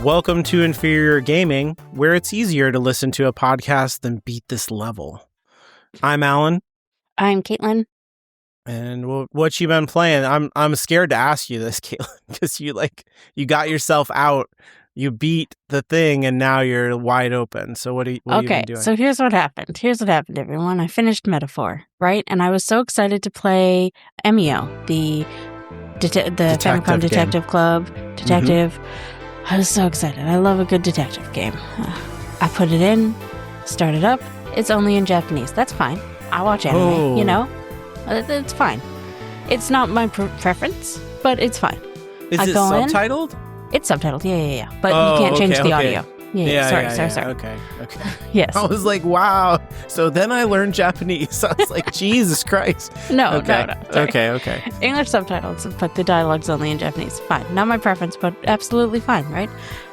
Welcome to Inferior Gaming, where it's easier to listen to a podcast than beat this level. I'm Alan. I'm Caitlin. And what you been playing? I'm scared to ask you this, Caitlin, because you got yourself out, you beat the thing, and now you're wide open. So what have you been doing? So here's what happened. Everyone. I finished Metaphor, right? And I was so excited to play MEO, the Famicom Detective Club detective. Mm-hmm. I was so excited. I love a good detective game. I put it in, started up. It's only in Japanese. That's fine. I watch anime, you know? It's fine. It's not my preference, but it's fine. Is it subtitled? It's subtitled, yeah. But you can't change the audio. Yeah. Sorry. Okay. Yes. I was like, wow. So then I learned Japanese. I was like, Jesus Christ. No. Okay. English subtitles, but the dialogue's only in Japanese. Fine. Not my preference, but absolutely fine, right?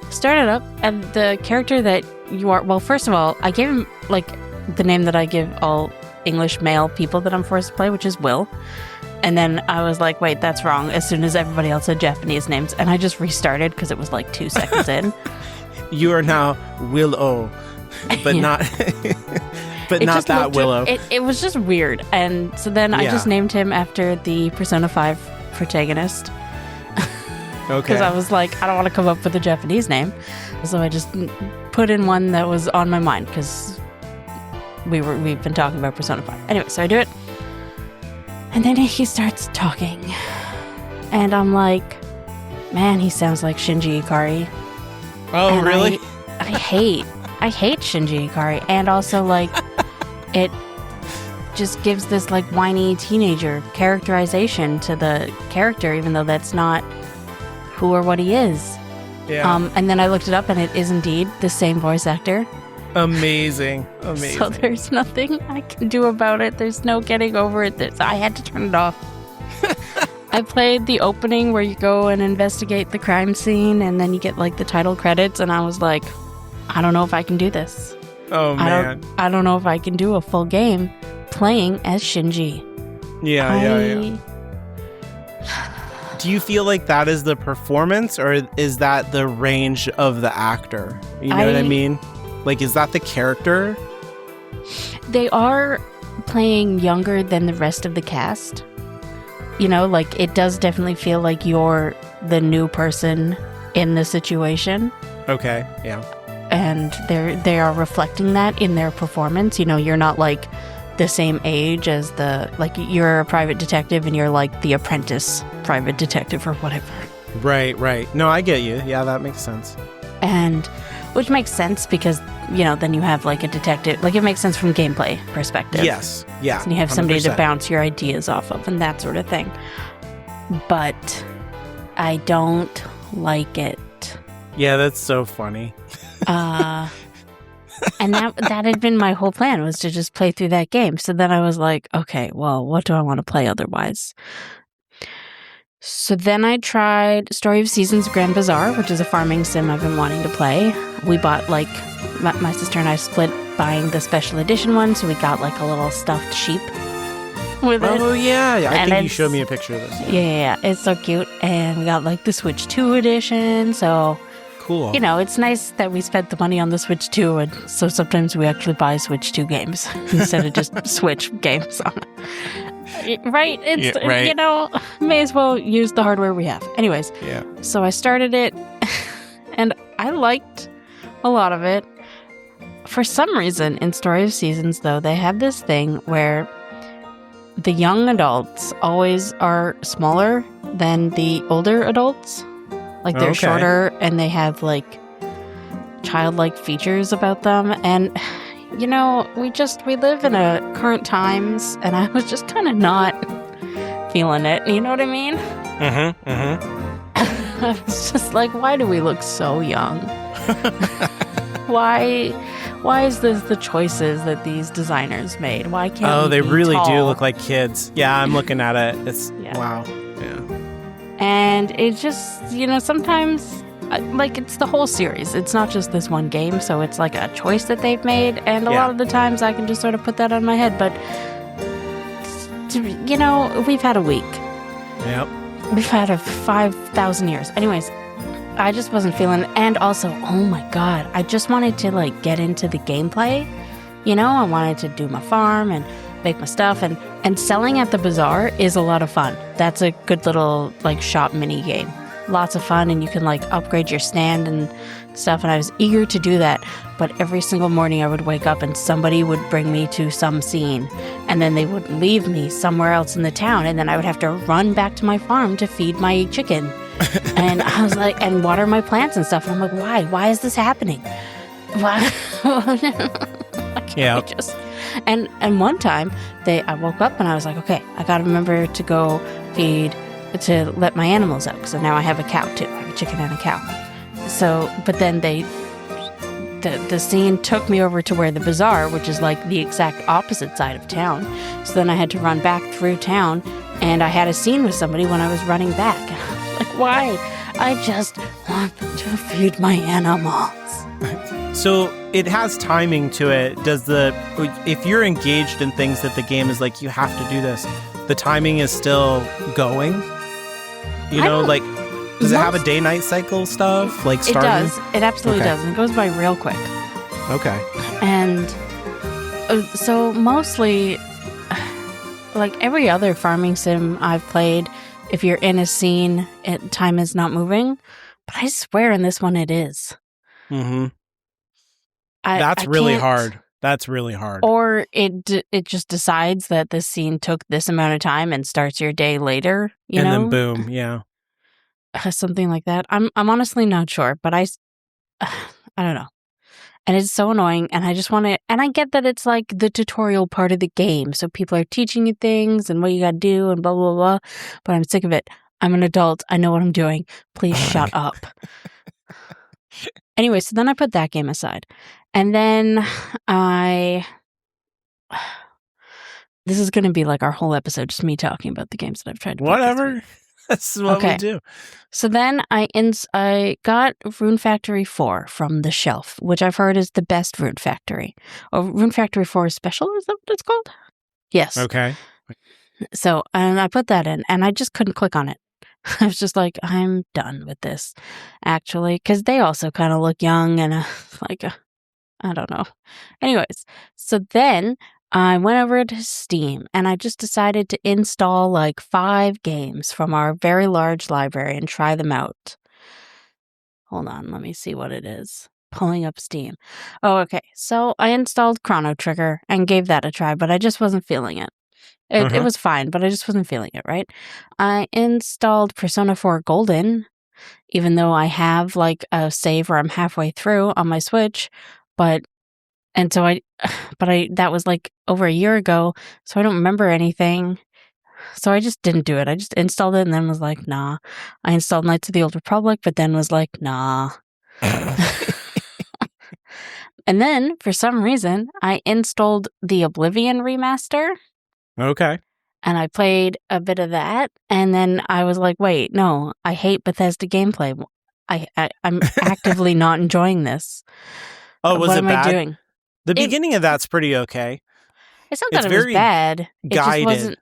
Started up, and the character that you are... Well, first of all, I gave him, the name that I give all English male people that I'm forced to play, which is Will. And then I was like, wait, that's wrong, as soon as everybody else had Japanese names. And I just restarted because it was 2 seconds in. You are now Willow, but not but not that Willow. It was just weird. And so then I just named him after the Persona 5 protagonist. Okay. Because I was like, I don't want to come up with a Japanese name. So I just put in one that was on my mind because we've been talking about Persona 5. Anyway, so I do it. And then he starts talking. And I'm like, man, he sounds like Shinji Ikari. Oh, and really? I hate Shinji Ikari. And also, it just gives this, whiny teenager characterization to the character, even though that's not who or what he is. Yeah. And then I looked it up, and it is indeed the same voice actor. Amazing. So there's nothing I can do about it. There's no getting over it. I had to turn it off. I played the opening where you go and investigate the crime scene, and then you get the title credits, and I was like, I don't know if I can do this. Oh man. I don't know if I can do a full game playing as Shinji. Yeah. Do you feel like that is the performance, or is that the range of the actor? You know what I mean? Is that the character? They are playing younger than the rest of the cast. You know, it does definitely feel like you're the new person in the situation. Okay, yeah. And they are reflecting that in their performance. You know, you're not the same age as you're a private detective and you're the apprentice private detective or whatever. Right. No, I get you. Yeah, that makes sense. And which makes sense because, then you have a detective, it makes sense from gameplay perspective. Yes, yeah. And you have somebody 100%. to bounce your ideas off of and that sort of thing. But I don't like it. Yeah, that's so funny. And that had been my whole plan, was to just play through that game. So then I was like, okay, well, what do I want to play otherwise? So then I tried Story of Seasons Grand Bazaar, which is a farming sim I've been wanting to play. We bought, my sister and I split buying the special edition one, so we got, a little stuffed sheep with it. Oh, yeah. I think you showed me a picture of this. Yeah. It's so cute. And we got, the Switch 2 edition, so... Cool. It's nice that we spent the money on the Switch 2, and so sometimes we actually buy Switch 2 games instead of just Switch games on it. Right? It's, right. May as well use the hardware we have. Anyways, yeah. So I started it, and I liked a lot of it. For some reason, in Story of Seasons, though, they have this thing where the young adults always are smaller than the older adults. They're shorter, and they have, childlike features about them. And, we live in a current times, and I was just kind of not feeling it. You know what I mean? I was just why do we look so young? Why is this the choices that these designers made? Why can't we they be really tall? do look like kids. Yeah, I'm looking at it. It's wow. Yeah. And it just, sometimes, it's the whole series. It's not just this one game, so it's a choice that they've made. And a lot of the times I can just sort of put that on my head. But, we've had a week. Yep. We've had a 5,000 years. Anyways, I just wasn't feeling it. And also, oh my God, I just wanted to like get into the gameplay. You know, I wanted to do my farm and make my stuff, and selling at the bazaar is a lot of fun. That's a good little like shop mini game. Lots of fun, and you can like upgrade your stand and stuff, and I was eager to do that. But every single morning I would wake up and somebody would bring me to some scene, and then they would leave me somewhere else in the town, and then I would have to run back to my farm to feed my chicken. And I was like, and water my plants and stuff. And I'm like, why is this happening? Why? Yeah. And one time I woke up and I was like, okay, I got to remember to go to let my animals out. So now I have a cow too. I have a chicken and a cow. So, but then the scene took me over to where the bazaar, which is like the exact opposite side of town. So then I had to run back through town, and I had a scene with somebody when I was running back. And I was like, why? I just want to feed my animals. So it has timing to it. If you're engaged in things that the game is like, you have to do this, the timing is still going? You know, like, does it have a day-night cycle stuff? Like starting? It does. It absolutely does. And it goes by real quick. Okay. And so mostly, like every other farming sim I've played, if you're in a scene, time is not moving. But I swear in this one it is. Mm-hmm. That's really hard. That's really hard. Or it just decides that this scene took this amount of time and starts your day later, you know? And then boom, yeah. Something like that. I'm honestly not sure, but I don't know. And it's so annoying, and I just want to, and I get that it's like the tutorial part of the game, so people are teaching you things and what you got to do and blah, blah, blah, but I'm sick of it. I'm an adult. I know what I'm doing. Please shut up. Anyway, so then I put that game aside. And then this is going to be like our whole episode, just me talking about the games that I've tried to play. Whatever. That's what we do. So then I got Rune Factory 4 from the shelf, which I've heard is the best Rune Factory. Oh, Rune Factory 4 Special, is that what it's called? Yes. Okay. So, and I put that in, and I just couldn't click on it. I was just like, I'm done with this, actually, because they also kind of look young and I don't know. Anyways, so then I went over to Steam and I just decided to install like 5 games from our very large library and try them out. Hold on, let me see what it is. Pulling up Steam. Oh, okay. So I installed Chrono Trigger and gave that a try, but I just wasn't feeling it. It was fine, but I just wasn't feeling it, right? I installed Persona 4 Golden, even though I have like a save where I'm halfway through on my Switch, that was like over a year ago, so I don't remember anything. So I just didn't do it. I just installed it and then was like, nah. I installed Knights of the Old Republic, but then was like, nah. And then, for some reason, I installed the Oblivion remaster. Okay. And I played a bit of that, and then I was like, wait, no, I hate Bethesda gameplay. I'm actively not enjoying this. Oh, was what it am bad? I doing? The beginning of that's pretty okay. It's not that it was bad. Guided. It just wasn't.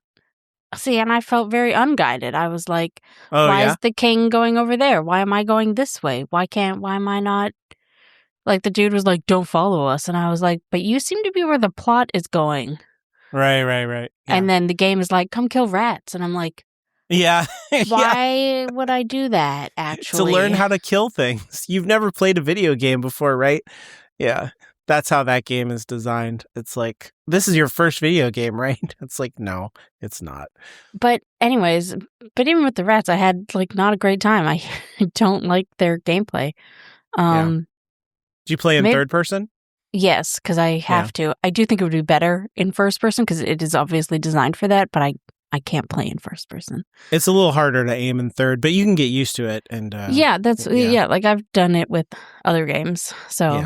See, and I felt very unguided. I was like, why is the king going over there? Why am I going this way? Why am I not? Like, the dude was like, don't follow us. And I was like, but you seem to be where the plot is going. Right. Yeah. And then the game is like, come kill rats. And I'm like, yeah. why would I do that, actually? To learn how to kill things. You've never played a video game before, right? Yeah. That's how that game is designed. It's like, this is your first video game, right? It's like, no, it's not. But anyways, even with the rats, I had like not a great time. I don't like their gameplay. Did you play in third person? Yes, because I have to. I do think it would be better in first person because it is obviously designed for that, but I can't play in first person. It's a little harder to aim in third, but you can get used to it. And like I've done it with other games. So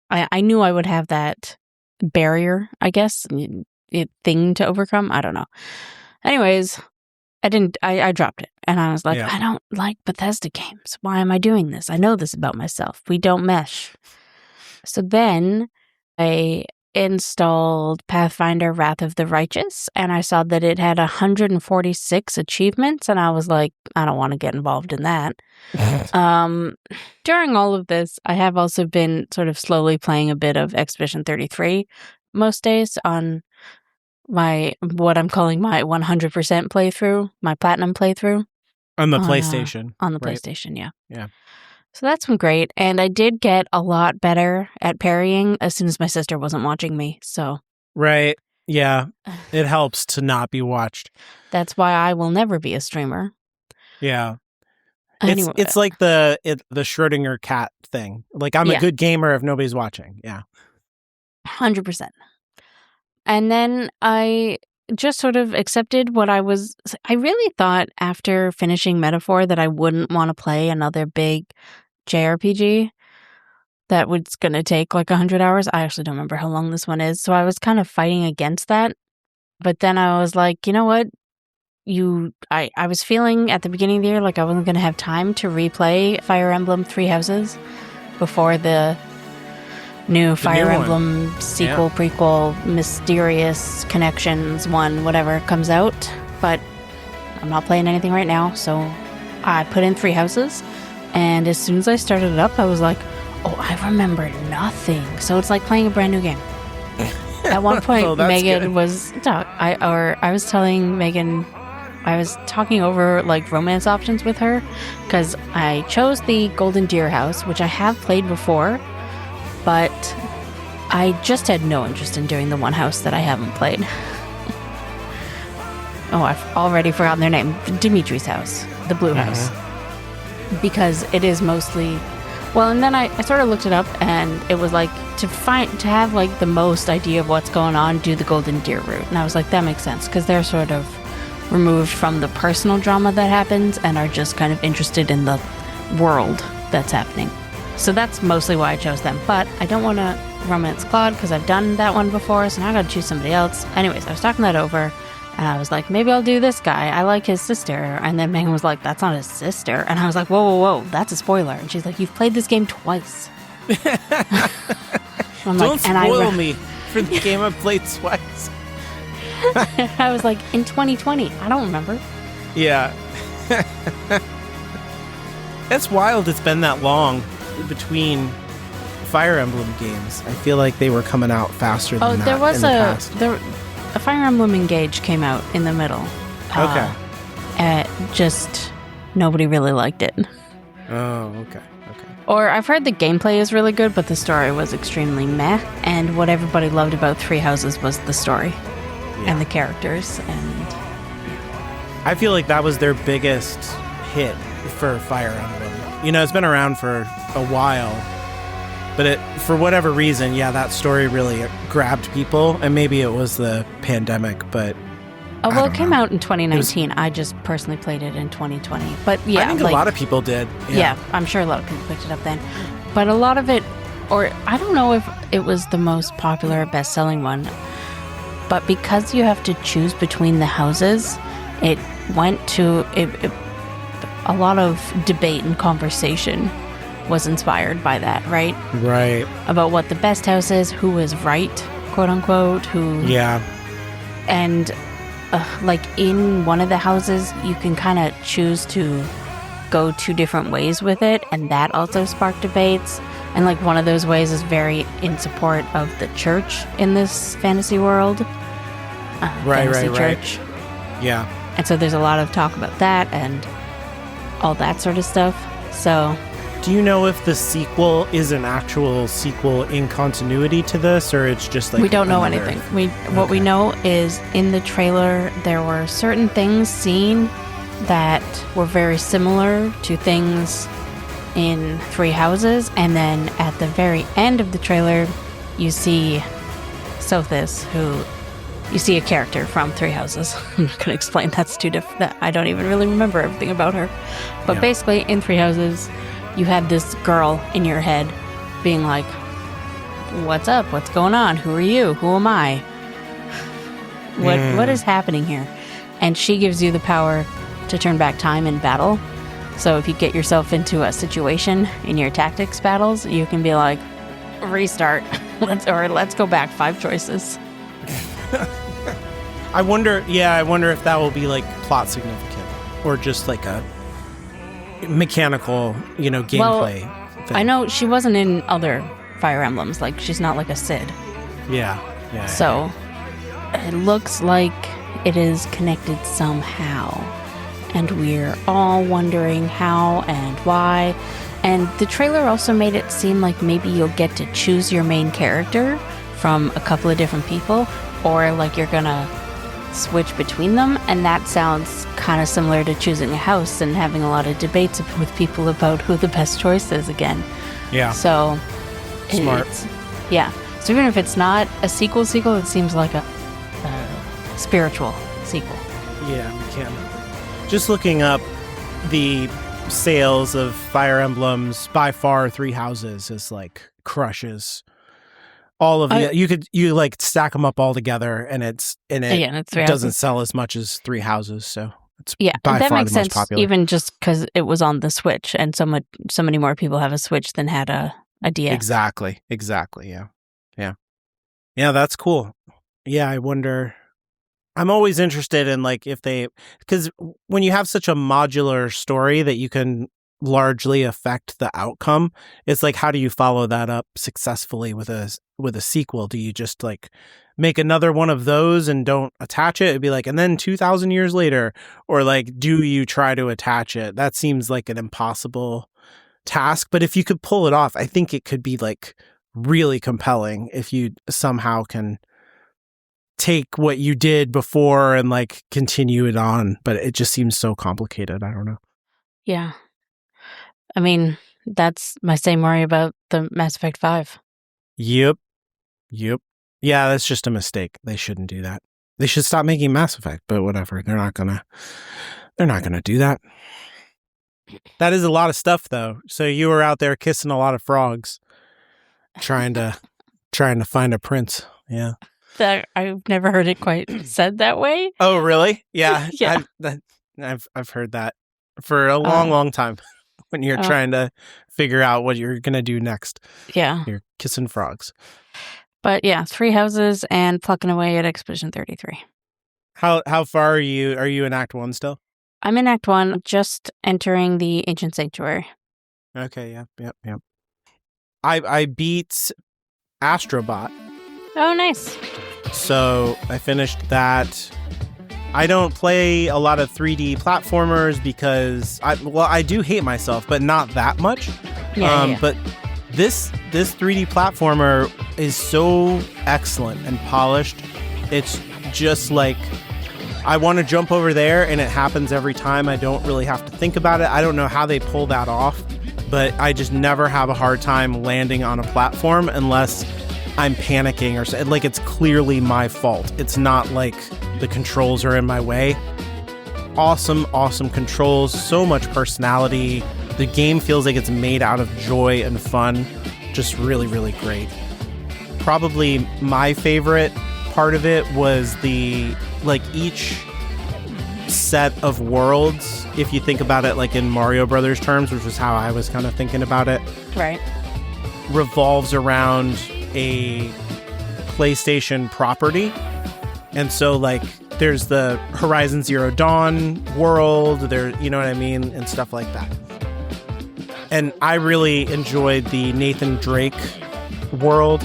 I knew I would have that barrier, I guess, thing to overcome. I don't know. Anyways, I dropped it. And I was like, I don't like Bethesda games. Why am I doing this? I know this about myself. We don't mesh. So then I installed Pathfinder Wrath of the Righteous, and I saw that it had 146 achievements, and I was like, I don't want to get involved in that. During all of this, I have also been sort of slowly playing a bit of Expedition 33 most days on what I'm calling my 100% playthrough, my platinum playthrough. On the PlayStation. On the right? PlayStation, yeah. Yeah. So that's been great. And I did get a lot better at parrying as soon as my sister wasn't watching me. So. Right. Yeah. It helps to not be watched. That's why I will never be a streamer. Yeah. Anyway. It's like the Schrodinger cat thing. Like, I'm a good gamer if nobody's watching. Yeah. 100%. And then I just sort of accepted what I really thought after finishing Metaphor that I wouldn't want to play another big JRPG that was going to take like 100 hours. I actually don't remember how long this one is. So I was kind of fighting against that. But then I was like, you know what? I was feeling at the beginning of the year like I wasn't going to have time to replay Fire Emblem Three Houses before the new Fire Emblem sequel, prequel, Mysterious Connections one, whatever comes out. But I'm not playing anything right now, so I put in Three Houses, and as soon as I started it up, I was like, oh, I remember nothing. So it's like playing a brand new game. At one point, Megan was... I was telling Megan... I was talking over like romance options with her, because I chose the Golden Deer House, which I have played before, but I just had no interest in doing the one house that I haven't played. Oh, I've already forgotten their name. Dimitri's house. The blue house. Because it is mostly... Well, and then I sort of looked it up, and it was like, to have like the most idea of what's going on, do the Golden Deer route. And I was like, that makes sense, because they're sort of removed from the personal drama that happens and are just kind of interested in the world that's happening. So that's mostly why I chose them. But I don't want to romance Claude because I've done that one before, so now I got to choose somebody else. Anyways, I was talking that over, and I was like, maybe I'll do this guy. I like his sister. And then Megan was like, that's not his sister. And I was like, whoa, that's a spoiler. And she's like, you've played this game twice. Don't spoil me for the game I've played twice. I was like, in 2020. I don't remember. Yeah. That's wild it's been that long between Fire Emblem games. I feel like they were coming out faster than that. There was in the past. a Fire Emblem Engage came out in the middle. Okay. Just nobody really liked it. Oh, okay. Or I've heard the gameplay is really good, but the story was extremely meh. And what everybody loved about Three Houses was the story. And the characters, and I feel like that was their biggest hit for Fire Emblem. You know, it's been around for a while, but for whatever reason, that story really grabbed people, and maybe it was the pandemic, but it came out in 2019. I just personally played it in 2020, but I think a lot of people did. Yeah, I'm sure a lot of people picked it up then, but a lot of it, or I don't know if it was the most popular, best-selling one. But because you have to choose between the houses, it went to... a lot of debate and conversation was inspired by that, right? Right. About what the best house is, who is right, quote-unquote, who... Yeah. And, like, in one of the houses, you can kind of choose to go two different ways with it, and that also sparked debates. And, like, one of those ways is very in support of the church in this fantasy world. Right. Church. Yeah. And so there's a lot of talk about that and all that sort of stuff. So... Do you know if the sequel is an actual sequel in continuity to this, or it's just like... We don't know anything. What we know is in the trailer, there were certain things seen that were very similar to things in Three Houses, and then at the very end of the trailer, you see Sothis, who... You see a character from Three Houses. I'm not going to explain. That's too different. I don't even really remember everything about her. But basically, in Three Houses, you have this girl in your head being like, what's up? What's going on? Who are you? Who am I? What is happening here? And she gives you the power to turn back time in battle. So if you get yourself into a situation in your tactics battles, you can be like, restart. let's go back 5 choices. I wonder if that will be like plot significant or just like a mechanical, gameplay thing. I know she wasn't in other Fire Emblems. Like, she's not like a Cid. Yeah. So it looks like it is connected somehow. And we're all wondering how and why. And the trailer also made it seem like maybe you'll get to choose your main character from a couple of different people, or like you're gonna switch between them, and that sounds kind of similar to choosing a house and having a lot of debates with people about who the best choice is again. Yeah. So smart. So even if it's not a sequel, it seems like a spiritual sequel. Yeah, we can. Just looking up the sales of Fire Emblems, by far 3 Houses is like crushes all of it. You like stack them up all together, and it doesn't sell as much as 3 Houses. So it's by that far makes the most sense. popular. Even just because it was on the Switch, and so many more people have a Switch than had a DS. Exactly. Yeah, that's cool. Yeah, I wonder. I'm always interested in like because when you have such a modular story that you can largely affect the outcome, it's like, how do you follow that up successfully with a sequel? Do you just like make another one of those and don't attach it? It'd be like, and then 2,000 years later, or like, do you try to attach it? That seems like an impossible task, but if you could pull it off, I think it could be like really compelling if you somehow can take what you did before and like continue it on, but it just seems so complicated. I don't know. Yeah. I mean, that's my same worry about the Mass Effect 5. Yep. Yeah, that's just a mistake. They shouldn't do that. They should stop making Mass Effect, but whatever. They're not gonna do that. That is a lot of stuff though. So you were out there kissing a lot of frogs, trying to find a prince. Yeah. I've never heard it quite said that way. Oh, really? Yeah. Yeah. I've heard that for a long time when you're trying to figure out what you're going to do next. Yeah. You're kissing frogs. But yeah, 3 Houses and plucking away at Expedition 33. How far are you? Are you in Act 1 still? I'm in Act 1, just entering the Ancient Sanctuary. Okay, yep. I beat Astrobot. Oh, nice. So I finished that. I don't play a lot of 3D platformers because I do hate myself, but not that much. Yeah. But this 3D platformer is so excellent and polished. It's just like, I want to jump over there and it happens every time. I don't really have to think about it. I don't know how they pull that off, but I just never have a hard time landing on a platform unless I'm panicking or so. Like, it's clearly my fault. It's not like the controls are in my way. Awesome controls, so much personality. The game feels like it's made out of joy and fun. Just really, really great. Probably my favorite part of it was each set of worlds, if you think about it like in Mario Brothers terms, which was how I was kind of thinking about it. Right. Revolves around a PlayStation property. And so like there's the Horizon Zero Dawn world, there, you know what I mean, and stuff like that. And I really enjoyed the Nathan Drake world.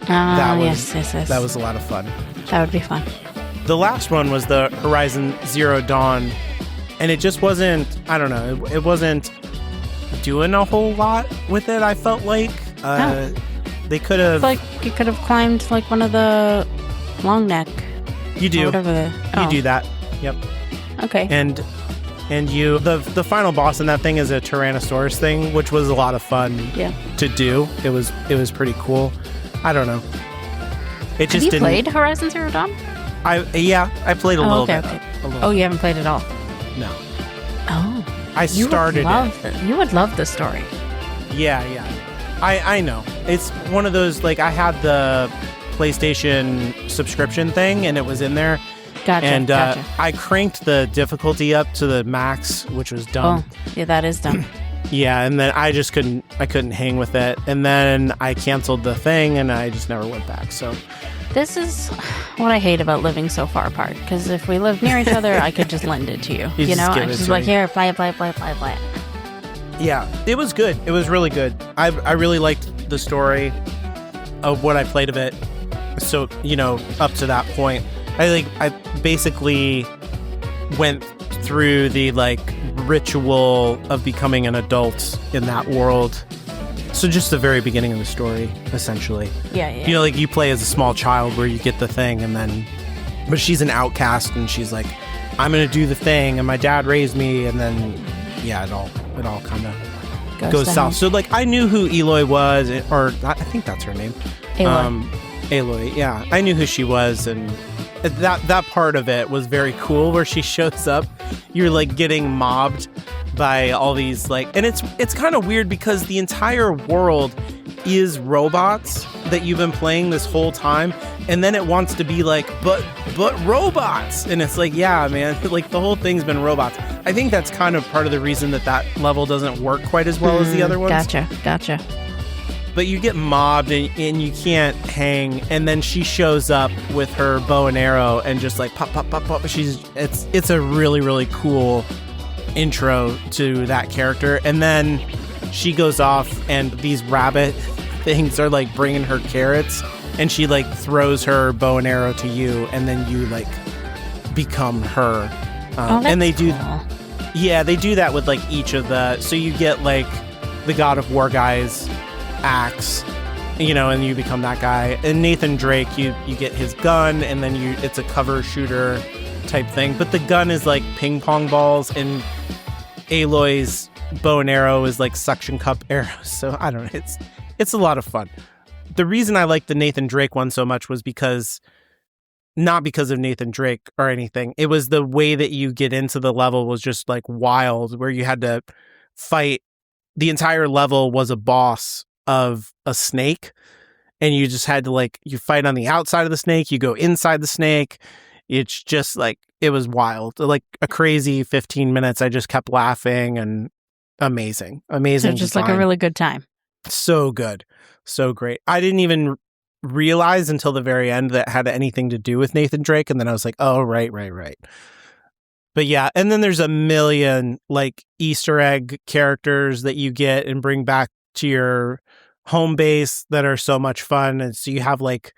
Yes. That was a lot of fun. That would be fun. The last one was the Horizon Zero Dawn, and it just wasn't, I don't know, it wasn't doing a whole lot with it, I felt like. They could have... It's like you could have climbed like one of the long neck. You do. You do that. Yep. Okay. And you, the final boss in that thing is a Tyrannosaurus thing, which was a lot of fun to do. It was pretty cool. I don't know. It just didn't... played Horizon Zero Dawn? I played a little bit. Okay. You haven't played it all? No. Oh. I started it. You would love the story. Yeah. I know. It's one of those, like, I had the PlayStation subscription thing, and it was in there. Gotcha. And I cranked the difficulty up to the max, which was dumb. Oh, yeah, that is dumb. Yeah, and then I couldn't hang with it. And then I canceled the thing and I just never went back. So this is what I hate about living so far apart. Because if we lived near each other, I could just lend it to you. You know, I'm just like, here, play it. Yeah, it was good. It was really good. I really liked the story of what I played of it. So, you know, up to that point, I basically went through the like ritual of becoming an adult in that world. So just the very beginning of the story, essentially. Yeah. You know, like you play as a small child where you get the thing and then, but she's an outcast and she's like, I'm going to do the thing and my dad raised me. And then, yeah, it all kind of goes south. So like I knew who Eloy was, or I think that's her name. Aloy, yeah. I knew who she was, and that part of it was very cool where she shows up. You're like getting mobbed by all these like, and it's kind of weird because the entire world is robots that you've been playing this whole time, and then it wants to be like, but robots, and it's like, yeah, man, like the whole thing's been robots. I think that's kind of part of the reason that level doesn't work quite as well as the other ones. Gotcha. But you get mobbed and you can't hang, and then she shows up with her bow and arrow and just like pop. It's a really, really cool intro to that character. And then she goes off and these rabbit things are like bringing her carrots, and she like throws her bow and arrow to you, and then you like become her. And they do, yeah, they do that with like each of the. So you get like the God of War guy's axe, you know, and you become that guy. And Nathan Drake, you get his gun, and then it's a cover shooter type thing. But the gun is like ping pong balls, and Aloy's bow and arrow is like suction cup arrows. So I don't know. It's a lot of fun. The reason I liked the Nathan Drake one so much was not because of Nathan Drake or anything. It was the way that you get into the level was just like wild, where you had to fight. The entire level was a boss of a snake, and you just had to like, you fight on the outside of the snake, you go inside the snake. It's just like, it was wild, like a crazy 15 minutes. I just kept laughing, and amazing So just design. like a really good time. So good, so great. I didn't even realize until the very end that had anything to do with Nathan Drake, and then I was like, oh, right. But yeah, and then there's a million like Easter egg characters that you get and bring back to your home base that are so much fun. And so you have like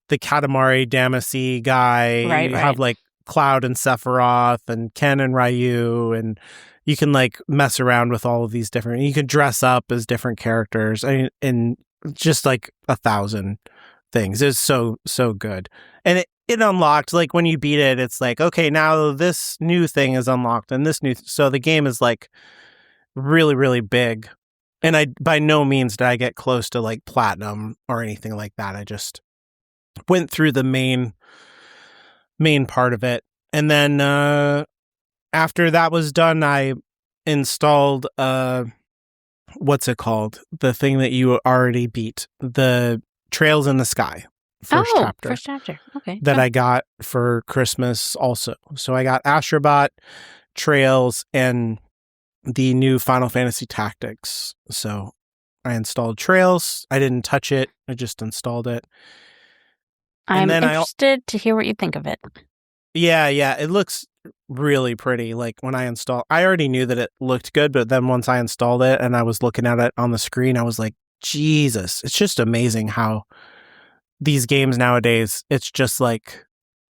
the Katamari Damacy guy, you have like Cloud and Sephiroth and Ken and Ryu, and you can like mess around with all of these different, you can dress up as different characters, and just like 1,000 things. It's so good. And it unlocked, like when you beat it, it's like, okay, now this new thing is unlocked, and this new so the game is like really, really big. And I by no means did I get close to like platinum or anything like that. I just went through the main part of it. And then after that was done, I installed what's it called? The thing that you already beat, the Trails in the Sky. First chapter. Okay. That I got for Christmas also. So I got Astrobot, Trails, and the new Final Fantasy Tactics. So I installed Trails. I didn't touch it. I just installed it. I'm interested to hear what you think of it. Yeah. It looks really pretty. Like when I already knew that it looked good, but then once I installed it and I was looking at it on the screen, I was like, Jesus, it's just amazing how these games nowadays, it's just like,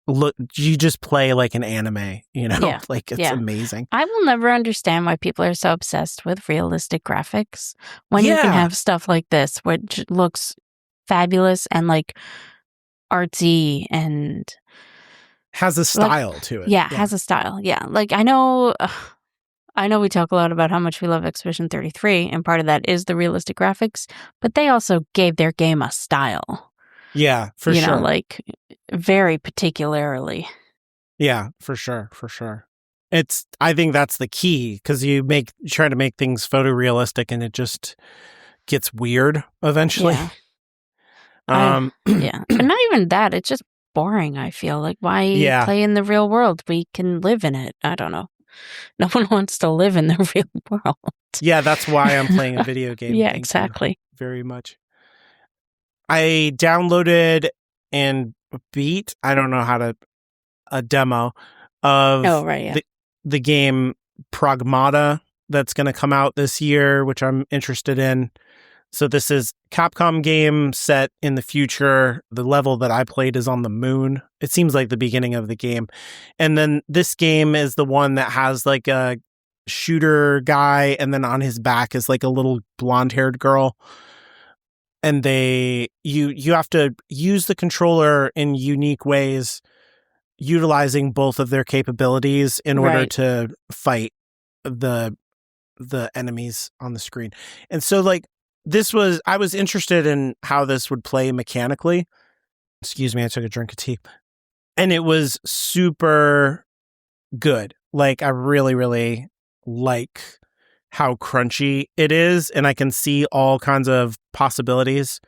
look, you just play like an anime, you know? Yeah. Like it's amazing. I will never understand why people are so obsessed with realistic graphics when you can have stuff like this, which looks fabulous and like artsy and has a style to it. Yeah, has a style. Yeah. Like I know we talk a lot about how much we love Expedition 33, and part of that is the realistic graphics, but they also gave their game a style. Yeah, for sure. You know, like very particularly. Yeah, for sure. I think that's the key, because you try to make things photorealistic and it just gets weird eventually. Yeah. But not even that. It's just boring, I feel. Like, why play in the real world? We can live in it. I don't know. No one wants to live in the real world. Yeah, that's why I'm playing a video game. Yeah, Thank exactly. you very much. I downloaded and beat, I don't know how to, a demo of the game Pragmata that's going to come out this year, which I'm interested in. So this is Capcom game set in the future. The level that I played is on the moon. It seems like the beginning of the game. And then this game is the one that has like a shooter guy, and then on his back is like a little blonde-haired girl. And you have to use the controller in unique ways, utilizing both of their capabilities in order to fight the enemies on the screen. And so like I was interested in how this would play mechanically. Excuse me, I took a drink of tea. And it was super good. Like I really, really like how crunchy it is, and I can see all kinds of possibilities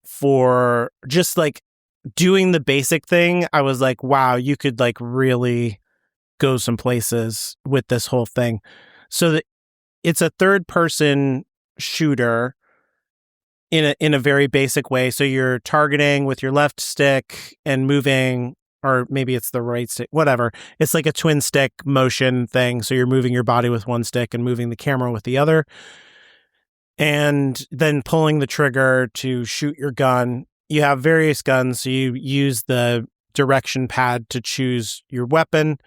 for just like doing the basic thing. I was like, wow, you could like really go some places with this whole thing. So that it's a third person shooter in a very basic way. So you're targeting with your left stick and moving, or maybe it's the right stick, whatever. It's like a twin stick motion thing. So you're moving your body with one stick and moving the camera with the other, and then pulling the trigger to shoot your gun. You have various guns, so you use the direction pad to choose your weapon.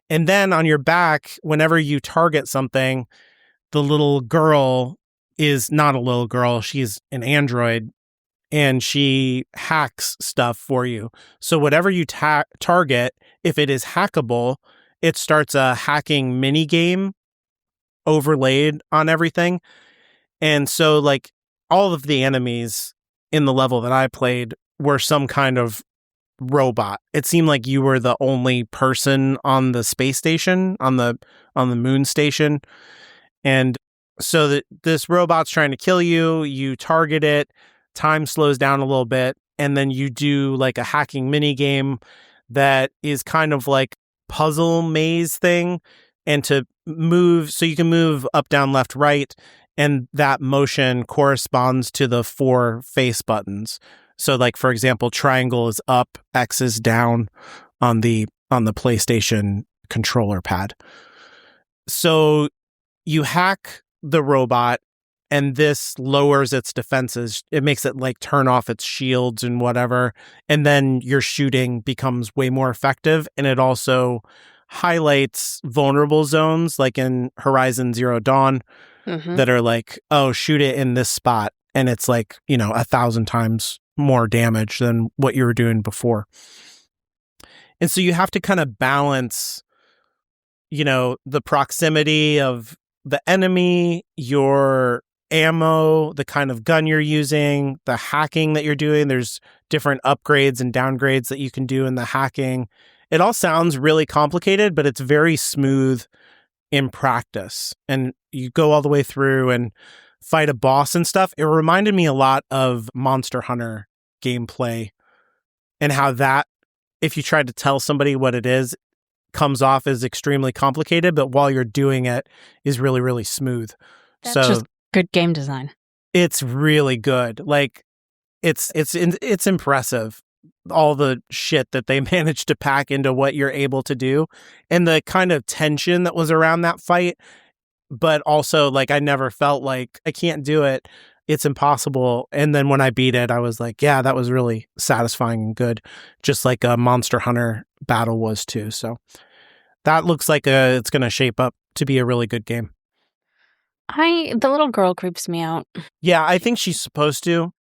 And then on your back, whenever you target something, the little girl is not a little girl. She's an android, and she hacks stuff for you. So whatever you target, if it is hackable, it starts a hacking mini game overlaid on everything. And so like all of the enemies in the level that I played were some kind of robot. It seemed like you were the only person on the space station, on the moon station. And so that this robot's trying to kill you, you target it, time slows down a little bit, and then you do like a hacking mini game that is kind of like puzzle maze thing, and to move, so you can move up, down, left, right, and that motion corresponds to the 4 face buttons. So like, for example, triangle is up, X is down on the PlayStation controller pad. So you hack the robot, and this lowers its defenses. It makes it like turn off its shields and whatever. And then your shooting becomes way more effective. And it also highlights vulnerable zones like in Horizon Zero Dawn that are like, oh, shoot it in this spot. And it's like, 1,000 times more damage than what you were doing before. And so you have to kind of balance, the proximity of the enemy, your ammo, the kind of gun you're using, the hacking that you're doing. There's different upgrades and downgrades that you can do in the hacking. It all sounds really complicated, but it's very smooth in practice. And you go all the way through and fight a boss and stuff. It reminded me a lot of Monster Hunter gameplay, and how that, if you try to tell somebody what it is, comes off as extremely complicated, but while you're doing it is really, really smooth. That's just good game design. It's really good. Like it's impressive, all the shit that they managed to pack into what you're able to do, and the kind of tension that was around that fight. But also, like, I never felt like I can't do it, it's impossible. And then when I beat it, I was like, yeah, that was really satisfying and good, just like a Monster Hunter battle was too. So that looks like it's going to shape up to be a really good game. The little girl creeps me out. Yeah, I think she's supposed to.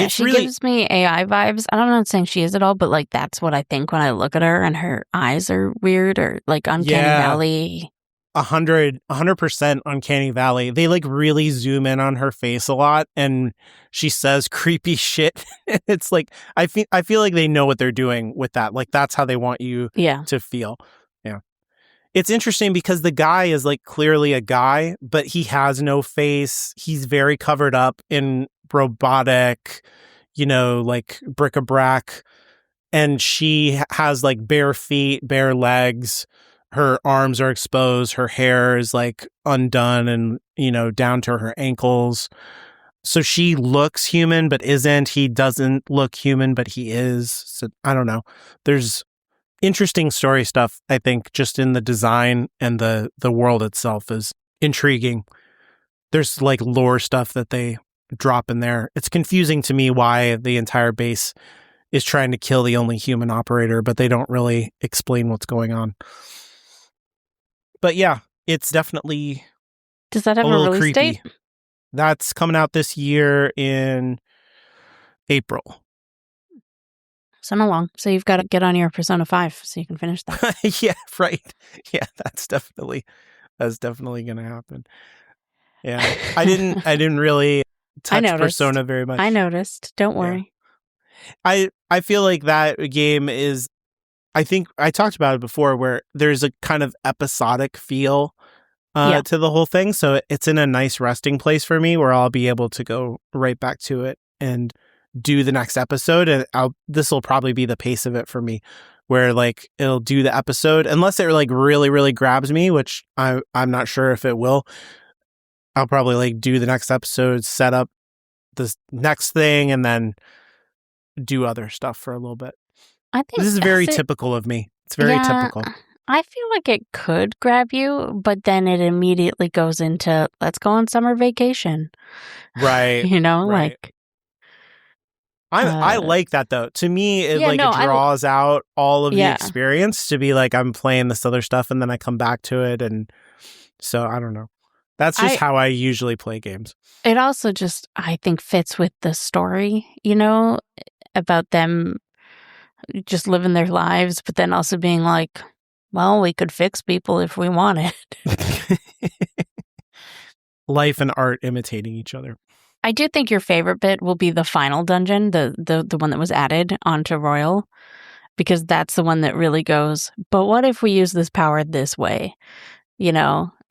She gives me AI vibes. I'm not saying she is at all, but like that's what I think when I look at her, and her eyes are weird, or like Uncanny Valley. 100% Uncanny Valley. They like really zoom in on her face a lot, and she says creepy shit. It's like I feel like they know what they're doing with that. Like that's how they want you to feel. Yeah. It's interesting because the guy is like clearly a guy, but he has no face. He's very covered up in robotic, like bric-a-brac, and she has like bare feet, bare legs. her arms are exposed, her hair is like undone and, down to her ankles. So she looks human, but isn't. He doesn't look human, but he is. So I don't know. There's interesting story stuff, I think, just in the design, and the world itself is intriguing. There's like lore stuff that they drop in there. It's confusing to me why the entire base is trying to kill the only human operator, but they don't really explain what's going on. But yeah, it's definitely Does that have a little release creepy. date? That's coming out this year in April. So not long. So you've got to get on your Persona 5 so you can finish that. Yeah, right. Yeah, that's definitely going to happen. Yeah, I didn't really touch Persona very much. I noticed. Don't worry. Yeah. I feel like that game is, I think I talked about it before, where there's a kind of episodic feel to the whole thing. So it's in a nice resting place for me where I'll be able to go right back to it and do the next episode. And this will probably be the pace of it for me, where like it'll do the episode, unless it like really, really grabs me, which I'm not sure if it will. I'll probably like do the next episode, set up this next thing, and then do other stuff for a little bit. I think this is very typical of me. It's very typical. I feel like it could grab you, but then it immediately goes into, let's go on summer vacation. Right. Right. Like. I like that though. To me, it it draws out all of the experience to be like, I'm playing this other stuff and then I come back to it. And so I don't know. That's just how I usually play games. It also just, I think, fits with the story, about them just living their lives, but then also being like, well, we could fix people if we wanted. Life and art imitating each other. I do think your favorite bit will be the final dungeon, the one that was added onto Royal, because that's the one that really goes, but what if we use this power this way?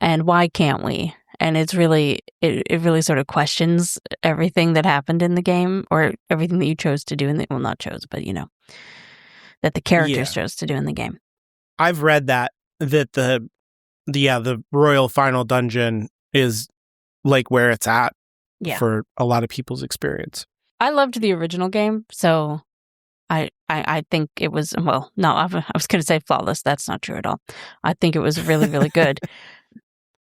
And why can't we? And it's really, it really sort of questions everything that happened in the game, or everything that you chose to do not chose, but that the characters chose to do in the game. I've read that the Royal Final Dungeon is like where it's at for a lot of people's experience. I loved the original game, so I think it was, well, no, I was going to say flawless. That's not true at all. I think it was really, really good.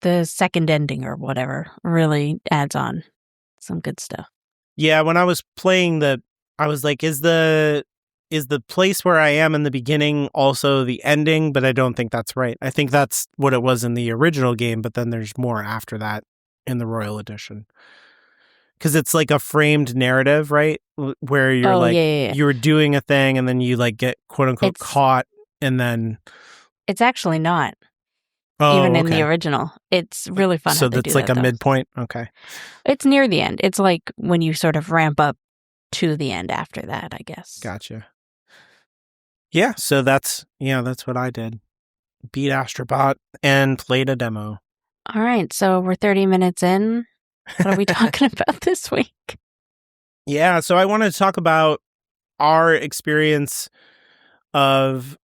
The second ending or whatever really adds on some good stuff. Yeah, when I was playing I was like, is the place where I am in the beginning also the ending? But I don't think that's right. I think that's what it was in the original game, but then there's more after that in the Royal Edition. Because it's like a framed narrative, right? Where you're you were doing a thing and then you like get quote unquote caught, and then it's actually not. Even in the original. It's really fun. So that's like a midpoint? Okay. It's near the end. It's like when you sort of ramp up to the end after that, I guess. Gotcha. Yeah, so that's what I did. Beat Astrobot and played a demo. All right, so we're 30 minutes in. What are we talking about this week? Yeah, so I wanted to talk about our experience of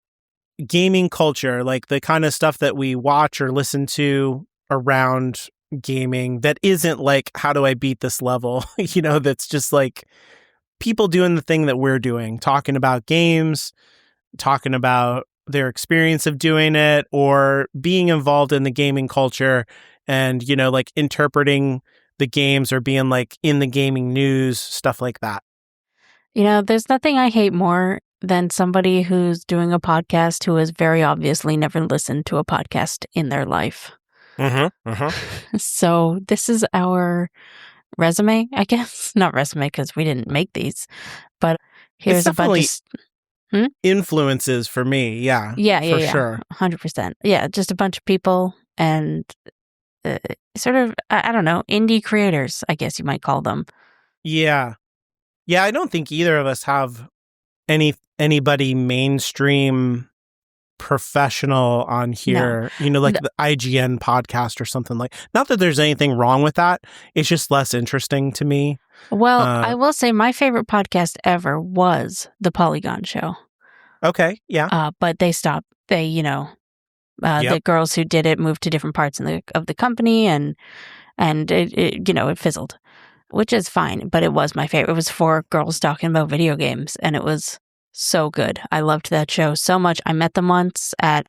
gaming culture, like the kind of stuff that we watch or listen to around gaming that isn't like, how do I beat this level? That's just like people doing the thing that we're doing, talking about games, talking about their experience of doing it, or being involved in the gaming culture and, like interpreting the games or being like in the gaming news, stuff like that. There's nothing I hate more than somebody who's doing a podcast who has very obviously never listened to a podcast in their life. So this is our resume, I guess. Not resume because we didn't make these, but here's a bunch of influences for me. Yeah, sure. 100%. Yeah, just a bunch of people and sort of, I don't know, indie creators, I guess you might call them. Yeah. Yeah, I don't think either of us have anybody mainstream professional on here, like the IGN podcast or something like. Not that there's anything wrong with that. It's just less interesting to me. Well, I will say my favorite podcast ever was The Polygon Show. Okay, yeah. But they stopped. They, The girls who did it moved to different parts of the company, and it fizzled, which is fine. But it was my favorite. It was 4 girls talking about video games, and it was so good. I loved that show so much. I met them once at,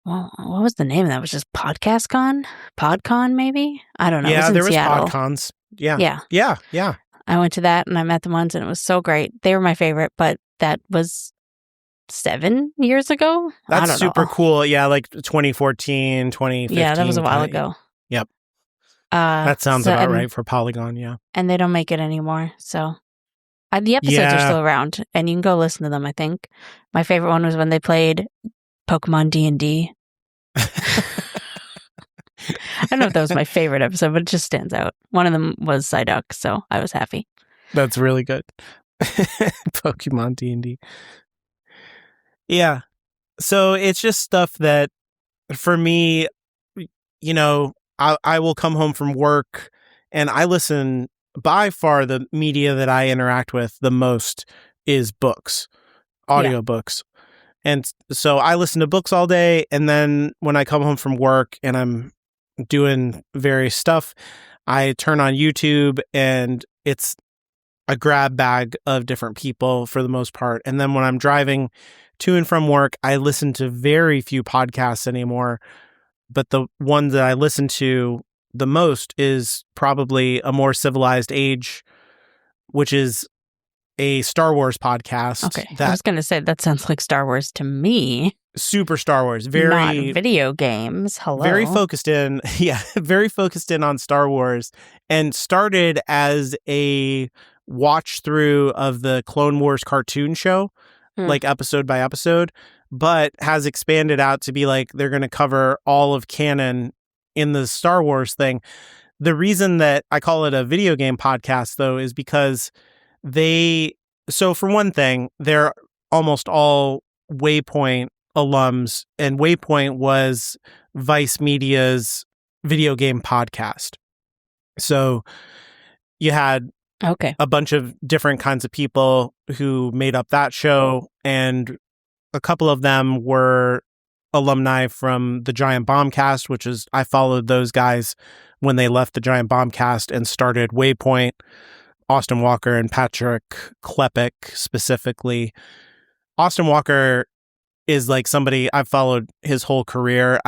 well, what was the name of that? It was just PodCon, maybe? I don't know. Yeah, there was Seattle. PodCons. Yeah. I went to that and I met them once, and it was so great. They were my favorite, but that was 7 years ago. That's super cool. Yeah, like 2014, 2015. Yeah, that was a while ago. Yep. That sounds about right for Polygon, yeah. And they don't make it anymore, so... the episodes are still around, and you can go listen to them, I think. My favorite one was when they played Pokemon D&D. I don't know if that was my favorite episode, but it just stands out. One of them was Psyduck, so I was happy. That's really good. Pokemon D&D. Yeah. So it's just stuff that, for me, I will come home from work, and I listen... By far, the media that I interact with the most is books, audiobooks. And so I listen to books all day. And then when I come home from work and I'm doing various stuff, I turn on YouTube, and it's a grab bag of different people for the most part. And then when I'm driving to and from work, I listen to very few podcasts anymore. But the one that I listen to the most is probably A More Civilized Age, which is a Star Wars podcast. Okay, I was going to say, that sounds like Star Wars to me. Super Star Wars. Very not video games. Hello. Very focused in on Star Wars, and started as a watch through of the Clone Wars cartoon show, like episode by episode, but has expanded out to be like, they're going to cover all of canon in the Star Wars thing. The reason that I call it a video game podcast, though, is because so for one thing, they're almost all Waypoint alums, and Waypoint was Vice Media's video game podcast. So you had a bunch of different kinds of people who made up that show, and a couple of them were alumni from the Giant Bombcast, which is, I followed those guys when they left the Giant Bombcast and started Waypoint. Austin Walker and Patrick Klepek specifically. Austin Walker is like somebody I've followed his whole career.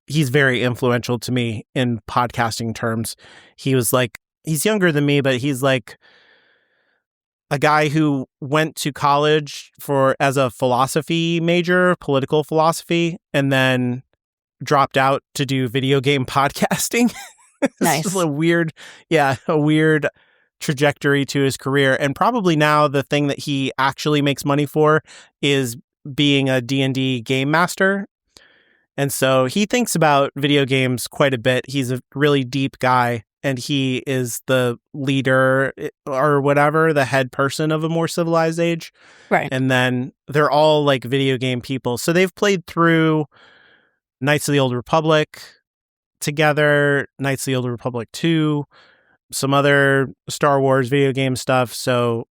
He's very influential to me in podcasting terms. He's younger than me, but he's like a guy who went to college as a philosophy major, political philosophy, and then dropped out to do video game podcasting. Nice. A weird trajectory to his career. And probably now the thing that he actually makes money for is being a D&D game master. And so he thinks about video games quite a bit. He's a really deep guy. And he is the leader or whatever, the head person of A More Civilized Age. Right. And then they're all like video game people. So they've played through Knights of the Old Republic together, Knights of the Old Republic 2, some other Star Wars video game stuff. So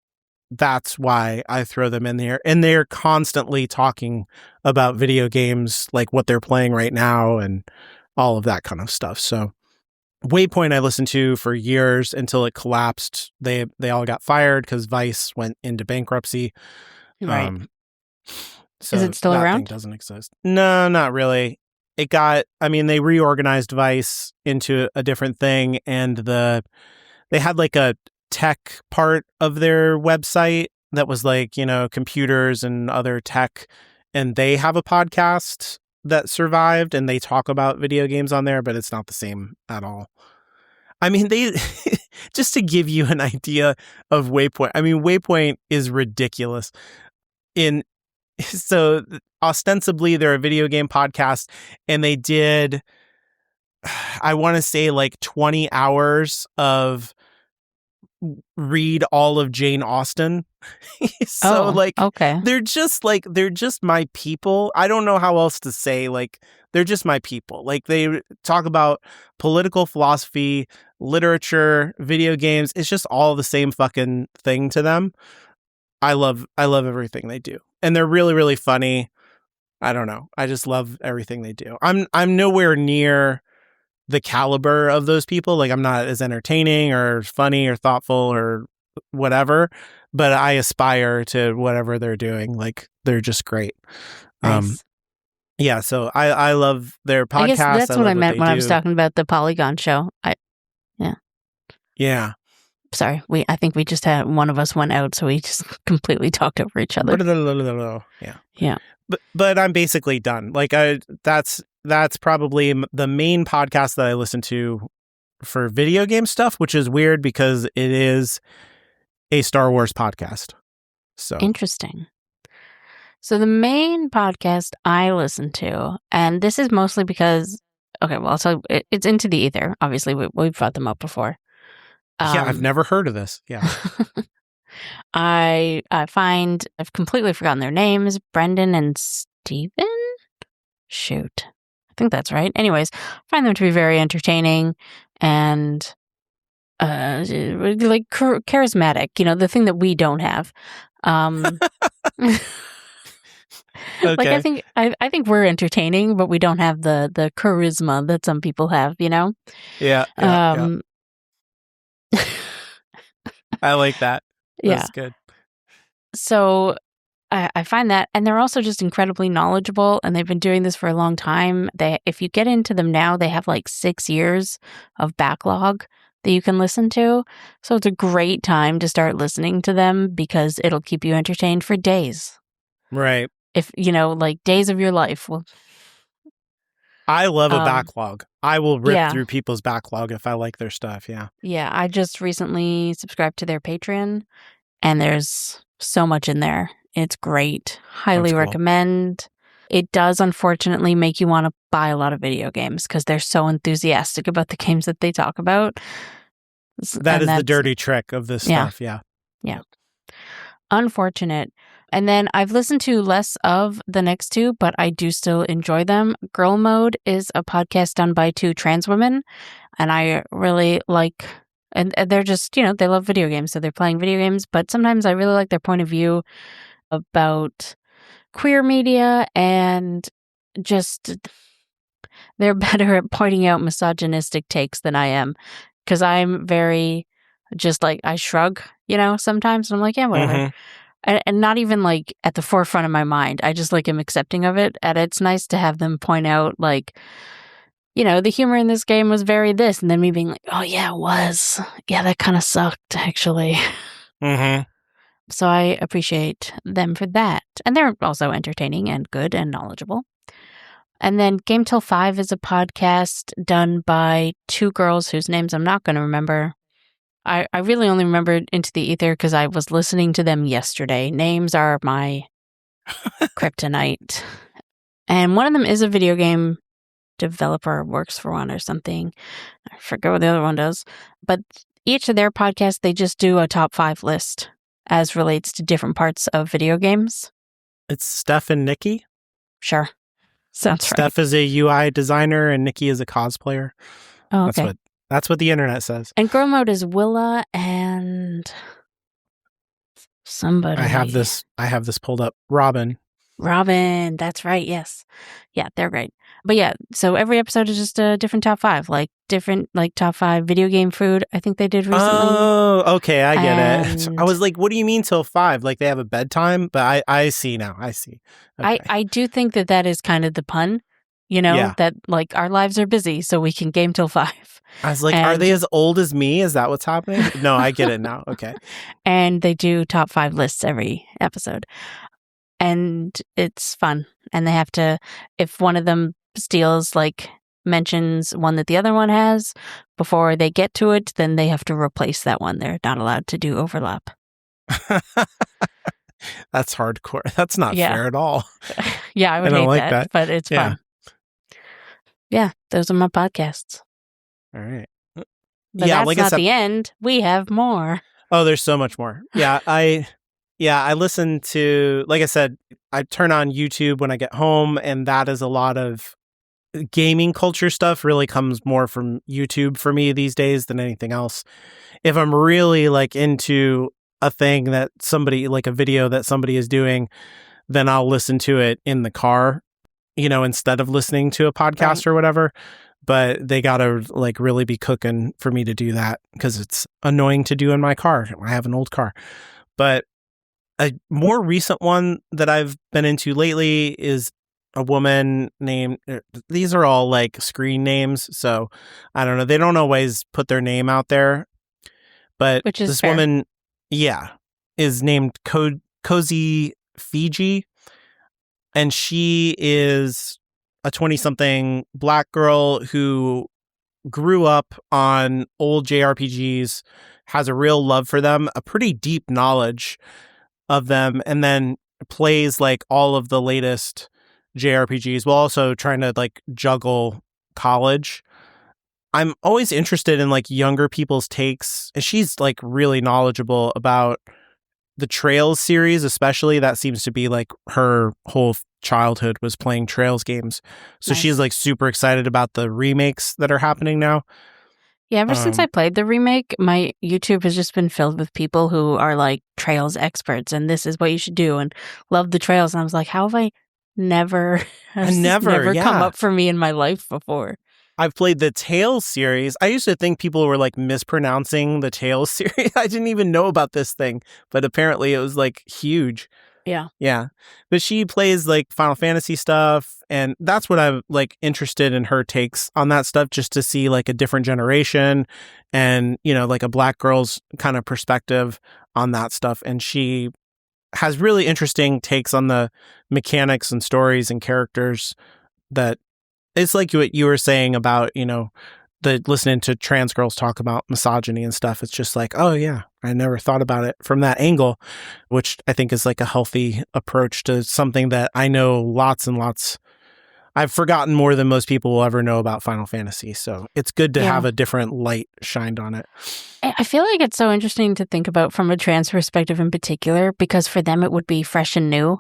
that's why I throw them in there. And they're constantly talking about video games, like what they're playing right now and all of that kind of stuff. So Waypoint I listened to for years until it collapsed. They all got fired because Vice went into bankruptcy. Right. So is it still that around? Thing doesn't exist. No, not really. They reorganized Vice into a different thing, and they had like a tech part of their website that was like, computers and other tech, and they have a podcast that survived, and they talk about video games on there, but it's not the same at all. I mean, they just to give you an idea of Waypoint. I mean, Waypoint is ridiculous. So ostensibly they're a video game podcast, and they did, I want to say, like 20 hours of read all of Jane Austen. They're just my people. I don't know how else to say, like, they're just my people. Like, they talk about political philosophy, literature, video games. It's just all the same fucking thing to them. I love everything they do. And they're really, really funny. I don't know. I just love everything they do. I'm nowhere near the caliber of those people. Like, I'm not as entertaining or funny or thoughtful or whatever, but I aspire to whatever they're doing. Like, they're just great. Nice. Yeah, so I love their podcast. I guess that's what I meant when I was talking about the Polygon show. Yeah. Sorry, I think we just had one of us went out, so we just completely talked over each other. Yeah. But I'm basically done. Like, that's probably the main podcast that I listen to for video game stuff, which is weird because it is a Star Wars podcast. So interesting. So the main podcast I listen to, and this is mostly because, so it's Into the Ether. Obviously, we've brought them up before. Yeah, I've never heard of this. Yeah. I find I've completely forgotten their names. Brendan and Steven? Shoot. I think that's right. Anyways, I find them to be very entertaining and like charismatic, the thing that we don't have. Okay. Like, I think we're entertaining, but we don't have the charisma that some people have, Yeah. I like that. That's good. So I find that, and they're also just incredibly knowledgeable, and they've been doing this for a long time. If you get into them now, they have like 6 years of backlog that you can listen to. So it's a great time to start listening to them because it'll keep you entertained for days. Right. If, like days of your life. Well, I love a backlog. I will rip through people's backlog if I like their stuff. Yeah. Yeah. I just recently subscribed to their Patreon, and there's so much in there. It's great. Highly recommend. It does, unfortunately, make you want to buy a lot of video games because they're so enthusiastic about the games that they talk about. That is the dirty trick of this stuff. Yeah. Yeah. Unfortunate. And then I've listened to less of the next two, but I do still enjoy them. Girl Mode is a podcast done by 2 trans women, and I really like, and they're just, they love video games, so they're playing video games, but sometimes I really like their point of view about queer media, and just they're better at pointing out misogynistic takes than I am, because I'm very just like, I shrug, sometimes, and I'm like, yeah, whatever. Mm-hmm. And not even like at the forefront of my mind. I just like am accepting of it. And it's nice to have them point out like, the humor in this game was very this. And then me being like, oh yeah, it was. Yeah, that kind of sucked actually. Mm-hmm. So I appreciate them for that. And they're also entertaining and good and knowledgeable. And then Game Till 5 is a podcast done by 2 girls whose names I'm not going to remember. I really only remembered Into the Ether because I was listening to them yesterday. Names are my kryptonite. And one of them is a video game developer, works for one or something. I forget what the other one does. But each of their podcasts, they just do a top 5 list as relates to different parts of video games. It's Steph and Nikki? Sure. Sounds right. Steph is a UI designer and Nikki is a cosplayer. Oh, okay. That's what the internet says. And Girl Mode is Willa and somebody. I have this pulled up. Robin, that's right. Yes. Yeah, they're great. But yeah, so every episode is just a different top 5, like different top 5 video game food. I think they did recently. Oh, okay, I get it. I was like, what do you mean till 5? Like they have a bedtime? But I see now. I see. Okay. I do think that is kind of the pun. That like our lives are busy, so we can game till 5. I was like, are they as old as me? Is that what's happening? No, I get it now. Okay. And they do top 5 lists every episode. And it's fun. And they have to, if one of them steals, like mentions one that the other one has before they get to it, then they have to replace that one. They're not allowed to do overlap. That's hardcore. That's not fair at all. Yeah, I would hate that, but it's fun. Yeah, those are my podcasts. All right. But that's like not the end. We have more. Oh, there's so much more. Yeah, I listen to, like I said, I turn on YouTube when I get home, and that is a lot of gaming culture stuff. Really comes more from YouTube for me these days than anything else. If I'm really like into a thing that somebody, like a video that somebody is doing, then I'll listen to it in the car instead of listening to a podcast or whatever. But they gotta like really be cooking for me to do that because it's annoying to do in my car. I have an old car. But a more recent one that I've been into lately is a woman named, these are all like screen names, so I don't know. They don't always put their name out there. But which is this fair. woman, is named Cozy Fiji. And she is a 20-something Black girl who grew up on old JRPGs, has a real love for them, a pretty deep knowledge of them, and then plays like all of the latest JRPGs while also trying to like juggle college. I'm always interested in like younger people's takes, and she's like really knowledgeable about the Trails series, especially. That seems to be like her whole childhood was playing Trails games. So Nice. she's like super excited about the remakes that are happening now. Yeah, ever since I played the remake, my YouTube has just been filled with people who are like Trails experts and this is what you should do and love the Trails. And I was like, how have I never come up for me in my life before? I've played the Tales series. I used to think people were like mispronouncing the Tales series. I didn't even know about this thing, but apparently it was like huge. Yeah. But she plays like Final Fantasy stuff, and that's what I'm like interested in her takes on that stuff, just to see like a different generation and, like a Black girl's kind of perspective on that stuff. And she has really interesting takes on the mechanics and stories and characters that it's like what you were saying about, the listening to trans girls talk about misogyny and stuff. It's just like, oh yeah, I never thought about it from that angle, which I think is like a healthy approach to something that I know lots and lots. I've forgotten more than most people will ever know about Final Fantasy. So it's good to have a different light shined on it. I feel like it's so interesting to think about from a trans perspective in particular, because for them it would be fresh and new.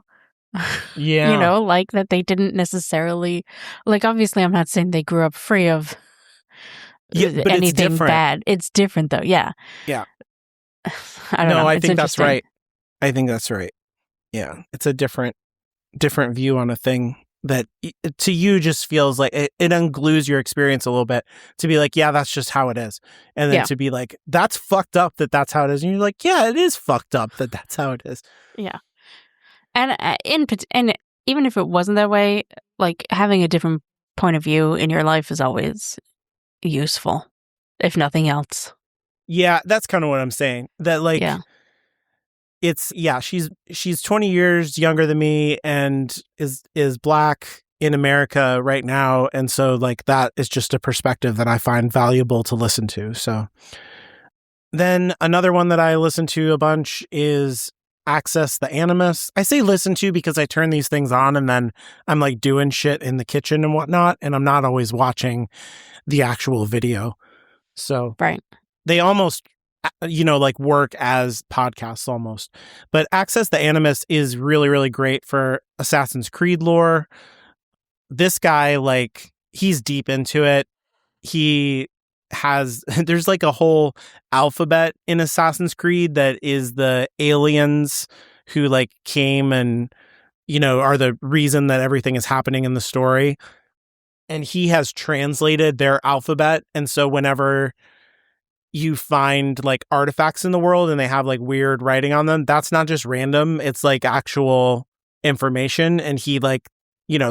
Yeah. Like that they didn't necessarily, like, obviously I'm not saying they grew up free of anything bad. It's different though. Yeah. I don't know. I think that's right. Yeah. It's a different view on a thing that to you just feels like it unglues your experience a little bit, to be like, yeah, that's just how it is. And then to be like, that's fucked up that's how it is. And you're like, yeah, it is fucked up that's how it is. Yeah. And even if it wasn't that way, like having a different point of view in your life is always useful, if nothing else. Yeah, that's kind of what I'm saying. That like, she's 20 years younger than me and is Black in America right now, and so like that is just a perspective that I find valuable to listen to. So then another one that I listen to a bunch is Access the Animus. I say listen to because I turn these things on and then I'm like doing shit in the kitchen and whatnot, and I'm not always watching the actual video. So they almost, like work as podcasts almost. But Access the Animus is really, really great for Assassin's Creed lore. This guy, like, he's deep into it. There's like a whole alphabet in Assassin's Creed that is the aliens who like came and, are the reason that everything is happening in the story. And he has translated their alphabet. And so whenever you find like artifacts in the world and they have like weird writing on them, that's not just random. It's like actual information. And he like,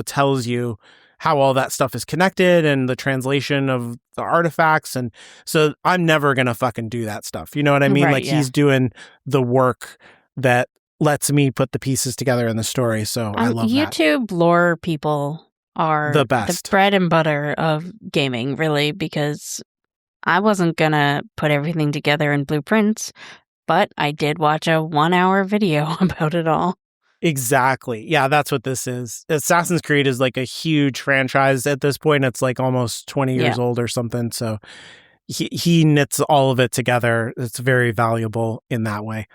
tells you how all that stuff is connected and the translation of the artifacts. And so I'm never going to fucking do that stuff. You know what I mean? He's doing the work that lets me put the pieces together in the story. So I love that. YouTube lore people are the best. The bread and butter of gaming, really, because I wasn't going to put everything together in blueprints, but I did watch a 1-hour video about it all. Exactly. Yeah, that's what this is. Assassin's Creed is like a huge franchise at this point. It's like almost 20 years old or something. So he knits all of it together. It's very valuable in that way.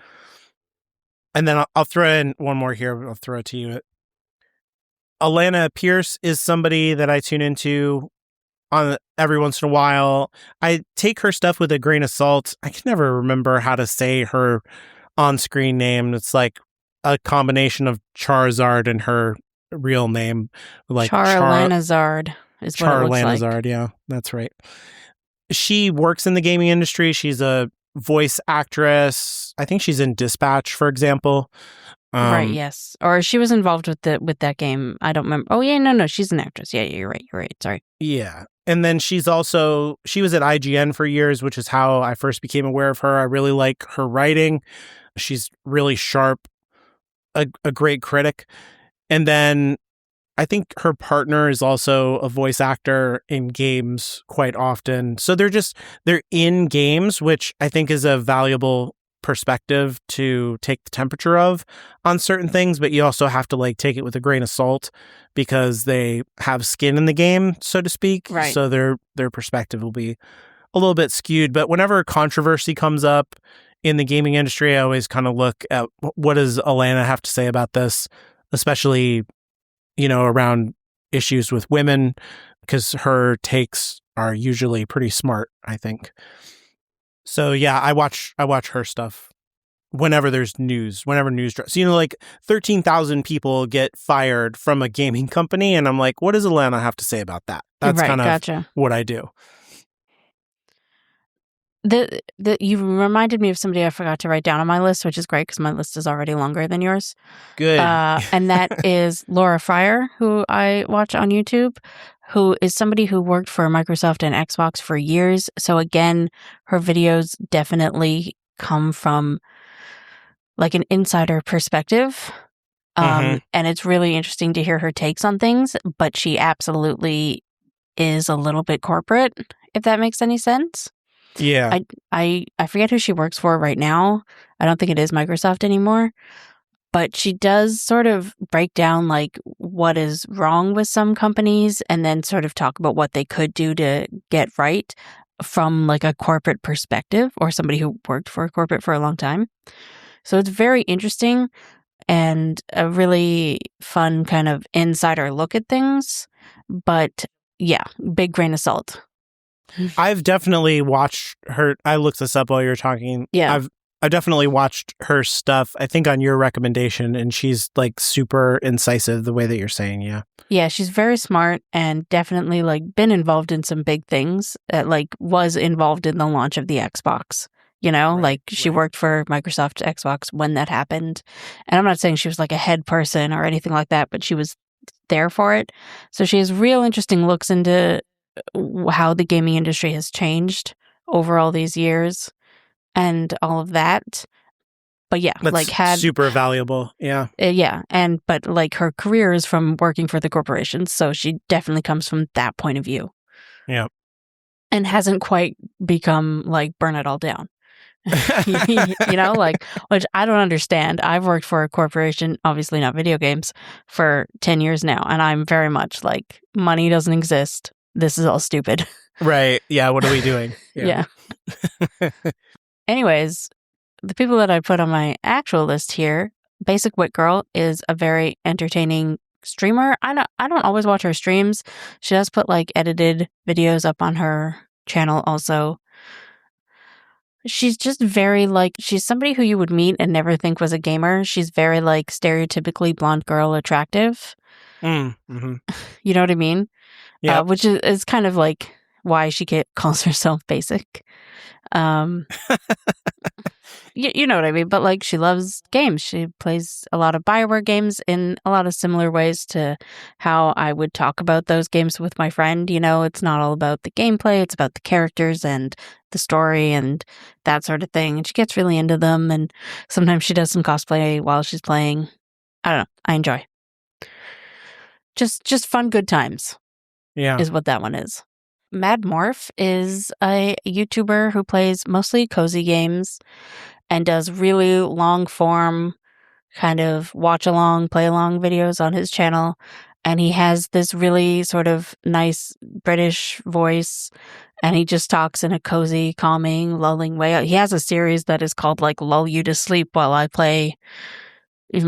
And then I'll throw in one more here. I'll throw it to you. Alana Pierce is somebody that I tune into on every once in a while. I take her stuff with a grain of salt. I can never remember how to say her on-screen name. It's like a combination of Charizard and her real name, like Charlanazard is what it looks like. Charlanazard, yeah, that's right. She works in the gaming industry. She's a voice actress. I think she's in Dispatch, for example. Right, yes. Or she was involved with that game. I don't remember. Oh, yeah, no, she's an actress. Yeah, you're right. Sorry. Yeah. And then she was at IGN for years, which is how I first became aware of her. I really like her writing. She's really sharp, a great critic. And then I think her partner is also a voice actor in games quite often. So they're in games, which I think is a valuable perspective to take the temperature of on certain things, but you also have to like take it with a grain of salt because they have skin in the game, so to speak. Right. So their perspective will be a little bit skewed. But whenever controversy comes up in the gaming industry, I always kind of look at what does Alana have to say about this, especially, around issues with women, because her takes are usually pretty smart, I think. So yeah, I watch her stuff whenever there's news, whenever news drops. 13,000 people get fired from a gaming company, and I'm like, what does Alana have to say about that? That's right, kind of gotcha. what I do. You reminded me of somebody I forgot to write down on my list, which is great because my list is already longer than yours. Good. And that is Laura Fryer, who I watch on YouTube, who is somebody who worked for Microsoft and Xbox for years. So again, her videos definitely come from like an insider perspective. And it's really interesting to hear her takes on things, but she absolutely is a little bit corporate, if that makes any sense. Yeah. I forget who she works for right now. I don't think it is Microsoft anymore. But she does sort of break down like what is wrong with some companies and then sort of talk about what they could do to get right from like a corporate perspective or somebody who worked for a corporate for a long time. So it's very interesting and a really fun kind of insider look at things. But yeah, big grain of salt. I've definitely watched her. I looked this up while you were talking. Yeah. I've definitely watched her stuff, I think on your recommendation, and she's like super incisive the way that you're saying. Yeah. Yeah, she's very smart and definitely like been involved in some big things. Like was involved in the launch of the Xbox. She worked for Microsoft Xbox when that happened. And I'm not saying she was like a head person or anything like that, but she was there for it. So she has real interesting looks into how the gaming industry has changed over all these years and all of that. But yeah, that's had super valuable. Yeah. But like her career is from working for the corporations. So she definitely comes from that point of view. Yeah. And hasn't quite become like burn it all down. Which I don't understand. I've worked for a corporation, obviously not video games, for 10 years now. And I'm very much like, money doesn't exist. This is all stupid. Right. Yeah. What are we doing? Yeah. Anyways, the people that I put on my actual list here, Basic Wit Girl is a very entertaining streamer. I don't always watch her streams. She does put like edited videos up on her channel also. She's just very like, she's somebody who you would meet and never think was a gamer. She's very like stereotypically blonde girl attractive. Mm-hmm. You know what I mean? Yeah. Which is kind of like why she calls herself basic. You know what I mean? But like she loves games. She plays a lot of BioWare games in a lot of similar ways to how I would talk about those games with my friend. It's not all about the gameplay. It's about the characters and the story and that sort of thing. And she gets really into them. And sometimes she does some cosplay while she's playing. I don't know. I enjoy. Just fun, good times. Yeah. Is what that one is. Mad Morph is a YouTuber who plays mostly cozy games and does really long form kind of watch along, play along videos on his channel. And he has this really sort of nice British voice and he just talks in a cozy, calming, lulling way. He has a series that is called like Lull You to Sleep While I Play. This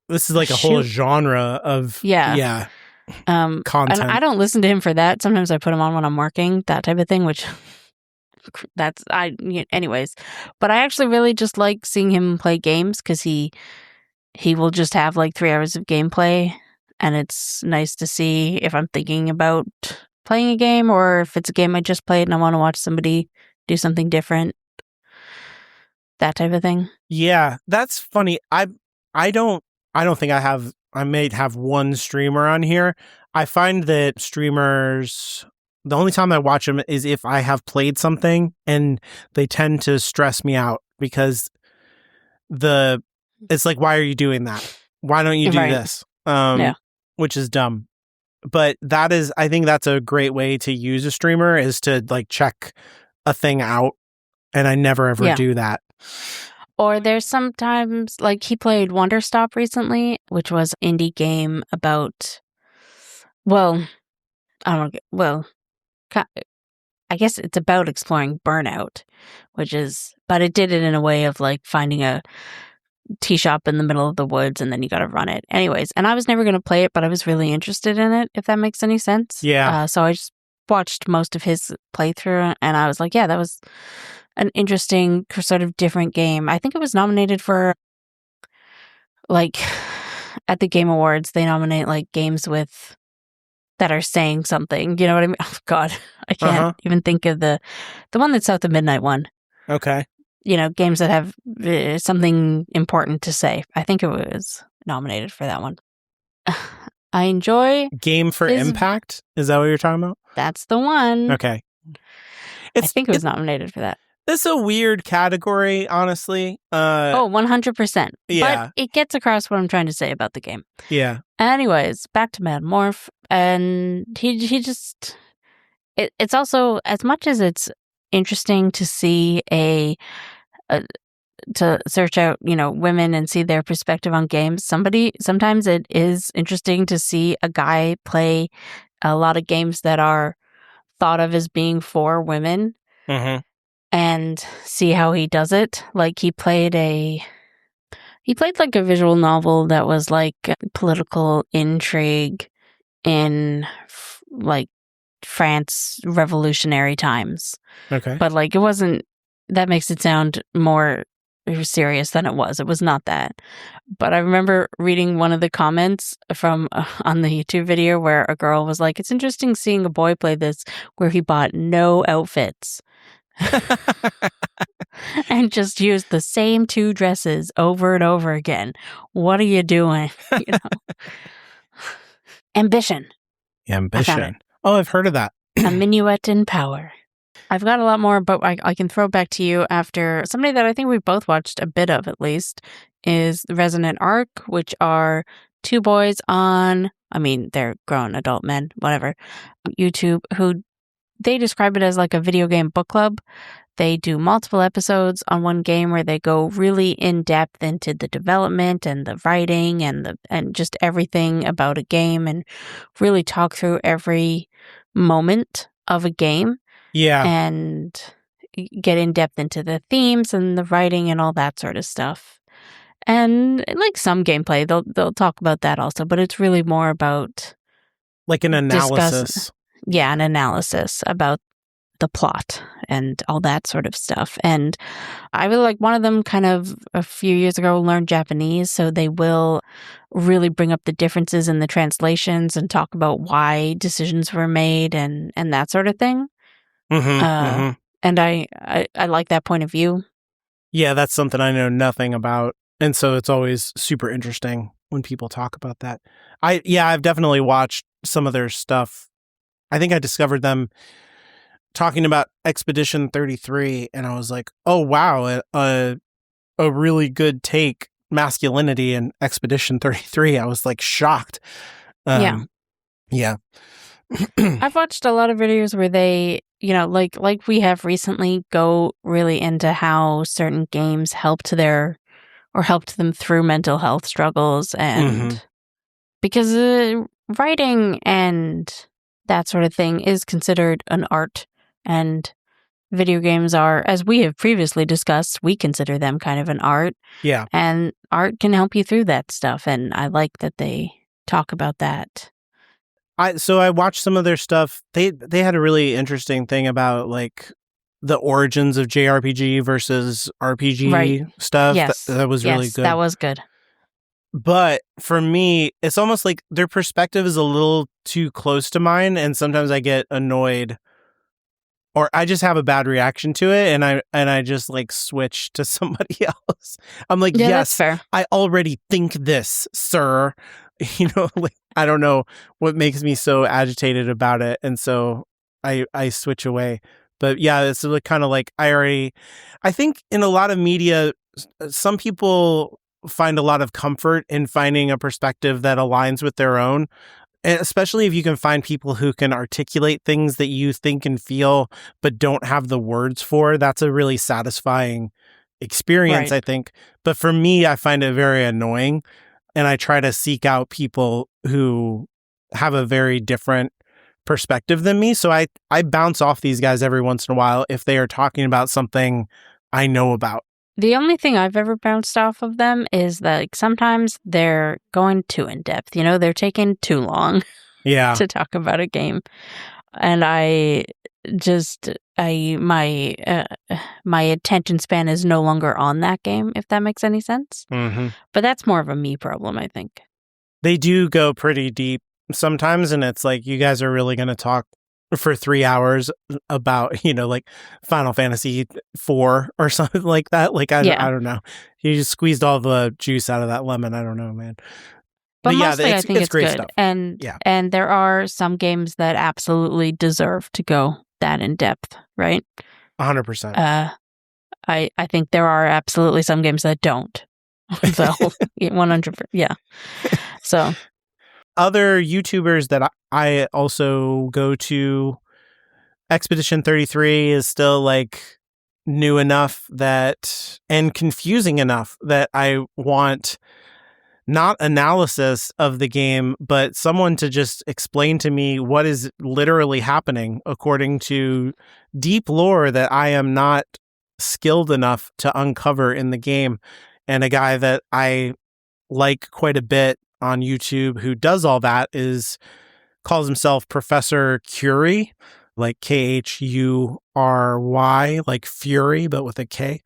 is like a whole genre of content. And I don't listen to him for that. Sometimes I put him on when I'm working, that type of thing, which anyways. But I actually really just like seeing him play games because he he will just have like 3 hours of gameplay, and it's nice to see if I'm thinking about playing a game or if it's a game I just played and I want to watch somebody do something different. That type of thing. Yeah, that's funny. I don't think I may have one streamer on here. I find that streamers, the only time I watch them is if I have played something, and they tend to stress me out because it's like, why are you doing that? Why don't you do this? Which is dumb. But I think that's a great way to use a streamer, is to like check a thing out, and I never ever do that. Or there's sometimes, like, he played Wonderstop recently, which was an indie game about, I guess it's about exploring burnout, but it did it in a way of like finding a tea shop in the middle of the woods and then you got to run it. Anyways, and I was never going to play it, but I was really interested in it, if that makes any sense. Yeah. So I just watched most of his playthrough and I was like, yeah, that was an interesting sort of different game. I think it was nominated for, like, at the Game Awards, they nominate like games that are saying something. You know what I mean? Oh God, I can't even think of the one that's South of Midnight won. Okay. You know, games that have something important to say. I think it was nominated for that one. I enjoy Game for Impact. Is that what you're talking about? That's the one. Okay. I think it was nominated for that. It's a weird category, honestly. 100%. Yeah. But it gets across what I'm trying to say about the game. Yeah. Anyways, back to Mad Morph. And he just... It's also, as much as it's interesting to see to search out, you know, women and see their perspective on games, sometimes it is interesting to see a guy play a lot of games that are thought of as being for women. Mm-hmm. And see how he does it. Like he played like a visual novel that was like political intrigue in like France revolutionary times. Okay. But like it wasn't, that makes it sound more serious than it was. It was not that. But I remember reading one of the comments from on the YouTube video where a girl was like, it's interesting seeing a boy play this where he bought no outfits. And just use the same 2 dresses over and over again. What are you doing? You know? Ambition. Oh, I've heard of that. A minuet in power. I've got a lot more, but I can throw back to you after somebody that I think we've both watched a bit of, at least, is Resonant Arc, which are 2 boys on, I mean, they're grown adult men, whatever, YouTube, who they describe it as like a video game book club. They do multiple episodes on one game where they go really in depth into the development and the writing and just everything about a game and really talk through every moment of a game. Yeah. And get in depth into the themes and the writing and all that sort of stuff. And like some gameplay, they'll talk about that also, but it's really more about like an analysis. An analysis about the plot and all that sort of stuff. And I really like one of them kind of a few years ago learned Japanese, so they will really bring up the differences in the translations and talk about why decisions were made and that sort of thing. And I like that point of view. Yeah, that's something I know nothing about. And so it's always super interesting when people talk about that. I've definitely watched some of their stuff. I think I discovered them talking about Expedition 33, and I was like, oh, wow, a really good take, masculinity in Expedition 33. I was like shocked. Yeah. I've watched a lot of videos where they, you know, like we have recently, go really into how certain games helped them through mental health struggles, and because writing and that sort of thing is considered an art, and video games are, as we have previously discussed, we consider them kind of an art. Yeah. And art can help you through that stuff, and I like that they talk about that. So I watched some of their stuff. They had a really interesting thing about like the origins of JRPG versus RPG stuff. Yes. That was really good. That was good. But for me, it's almost like their perspective is a little too close to mine, and sometimes I get annoyed, or I just have a bad reaction to it, and I just like switch to somebody else. I'm like, Yeah, yes, that's fair. I already think this, sir. Like I don't know what makes me so agitated about it, and so I switch away. But yeah, it's like kind of like I think in a lot of media, some people find a lot of comfort in finding a perspective that aligns with their own. And especially if you can find people who can articulate things that you think and feel, but don't have the words for, that's a really satisfying experience, Right. I think. But for me, I find it very annoying. And I try to seek out people who have a very different perspective than me. So I bounce off these guys every once in a while if they are talking about something I know about. The only thing I've ever bounced off of them is that like, sometimes they're going too in depth. They're taking too long to talk about a game, and my attention span is no longer on that game. If that makes any sense. Mm-hmm. But that's more of a me problem, I think. They do go pretty deep sometimes, and it's like you guys are really going to talk for 3 hours about like Final Fantasy IV or something like that. Like I don't know, you just squeezed all the juice out of that lemon. I don't know, man. But mostly I think it's great good stuff. And there are some games that absolutely deserve to go that in depth, right? 100%. I think there are absolutely some games that don't. So 100%, yeah. So other YouTubers that I also go to, Expedition 33 is still like new enough that and confusing enough that I want not analysis of the game, but someone to just explain to me what is literally happening according to deep lore that I am not skilled enough to uncover in the game. And a guy that I like quite a bit on YouTube who does all that calls himself Professor Curie, like Khury, like Fury, but with a K.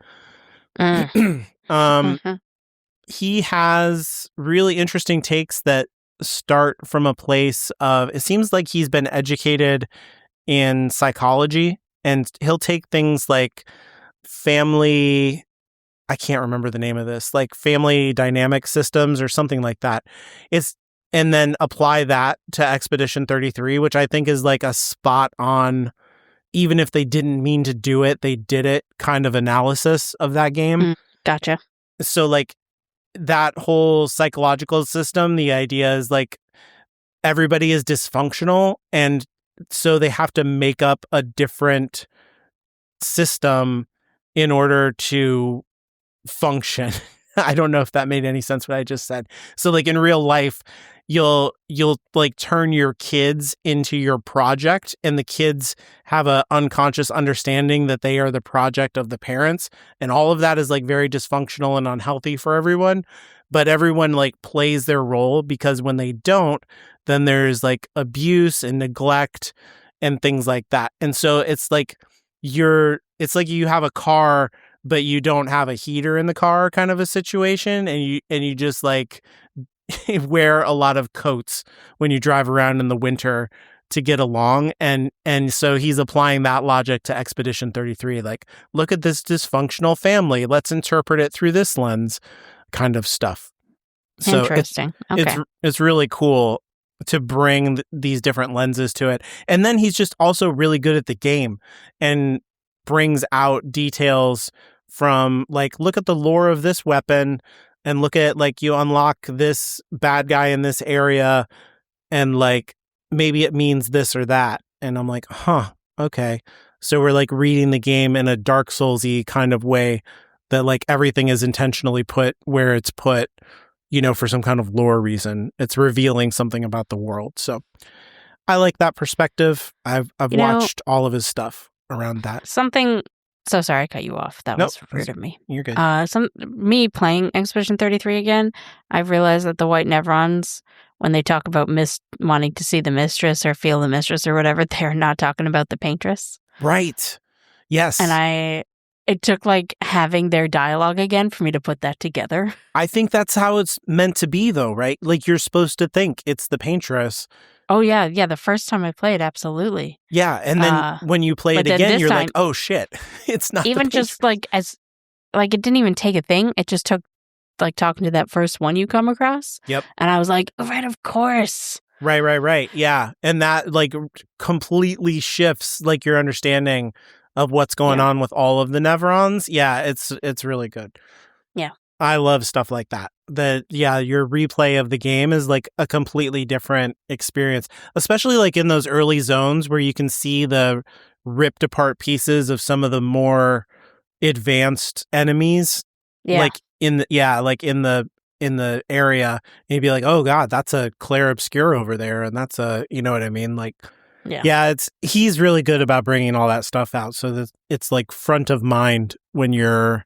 He has really interesting takes that start from a place of, it seems like he's been educated in psychology, and he'll take things like family, I can't remember the name of this, like family dynamic systems or something like that. And then apply that to Expedition 33, which I think is like a spot on, even if they didn't mean to do it, they did it kind of analysis of that game. Gotcha. So like that whole psychological system, the idea is like everybody is dysfunctional, and so they have to make up a different system in order to function. I don't know if that made any sense what I just said. So like in real life, you'll like turn your kids into your project, and the kids have a unconscious understanding that they are the project of the parents, and all of that is like very dysfunctional and unhealthy for everyone. But everyone like plays their role, because when they don't, then there's like abuse and neglect and things like that. And so it's like you have a car but you don't have a heater in the car kind of a situation, and you just like wear a lot of coats when you drive around in the winter to get along. And so he's applying that logic to Expedition 33. Like, look at this dysfunctional family. Let's interpret it through this lens kind of stuff. So interesting. It's really cool to bring these different lenses to it. And then he's just also really good at the game and brings out details from like, look at the lore of this weapon, and look at like you unlock this bad guy in this area, and like maybe it means this or that. And I'm like, huh, okay. So we're like reading the game in a Dark Souls-y kind of way, that like everything is intentionally put where it's put, for some kind of lore reason. It's revealing something about the world. So I like that perspective. I've watched all of his stuff around that. So sorry I cut you off. That was rude of me. You're good. Me playing Expedition 33 again, I've realized that the white Nevrons, when they talk about wanting to see the mistress or feel the mistress or whatever, they're not talking about the paintress. Right. Yes. And it took like having their dialogue again for me to put that together. I think that's how it's meant to be, though, right? Like, you're supposed to think it's the paintress. Oh, yeah. Yeah. The first time I played, absolutely. Yeah. And then when you play it again, you're like, oh, shit. It's not even just like it didn't even take a thing. It just took like talking to that first one you come across. Yep. And I was like, oh, right, of course. Right. Yeah. And that like completely shifts like your understanding of what's going on with all of the Nevrons. Yeah, it's really good. Yeah. I love stuff like that. Your replay of the game is like a completely different experience, especially like in those early zones where you can see the ripped apart pieces of some of the more advanced enemies. Yeah. Like in the area, and you'd be like, oh God, that's a Claire Obscure over there. And that's you know what I mean? Like, he's really good about bringing all that stuff out. So that it's like front of mind when you're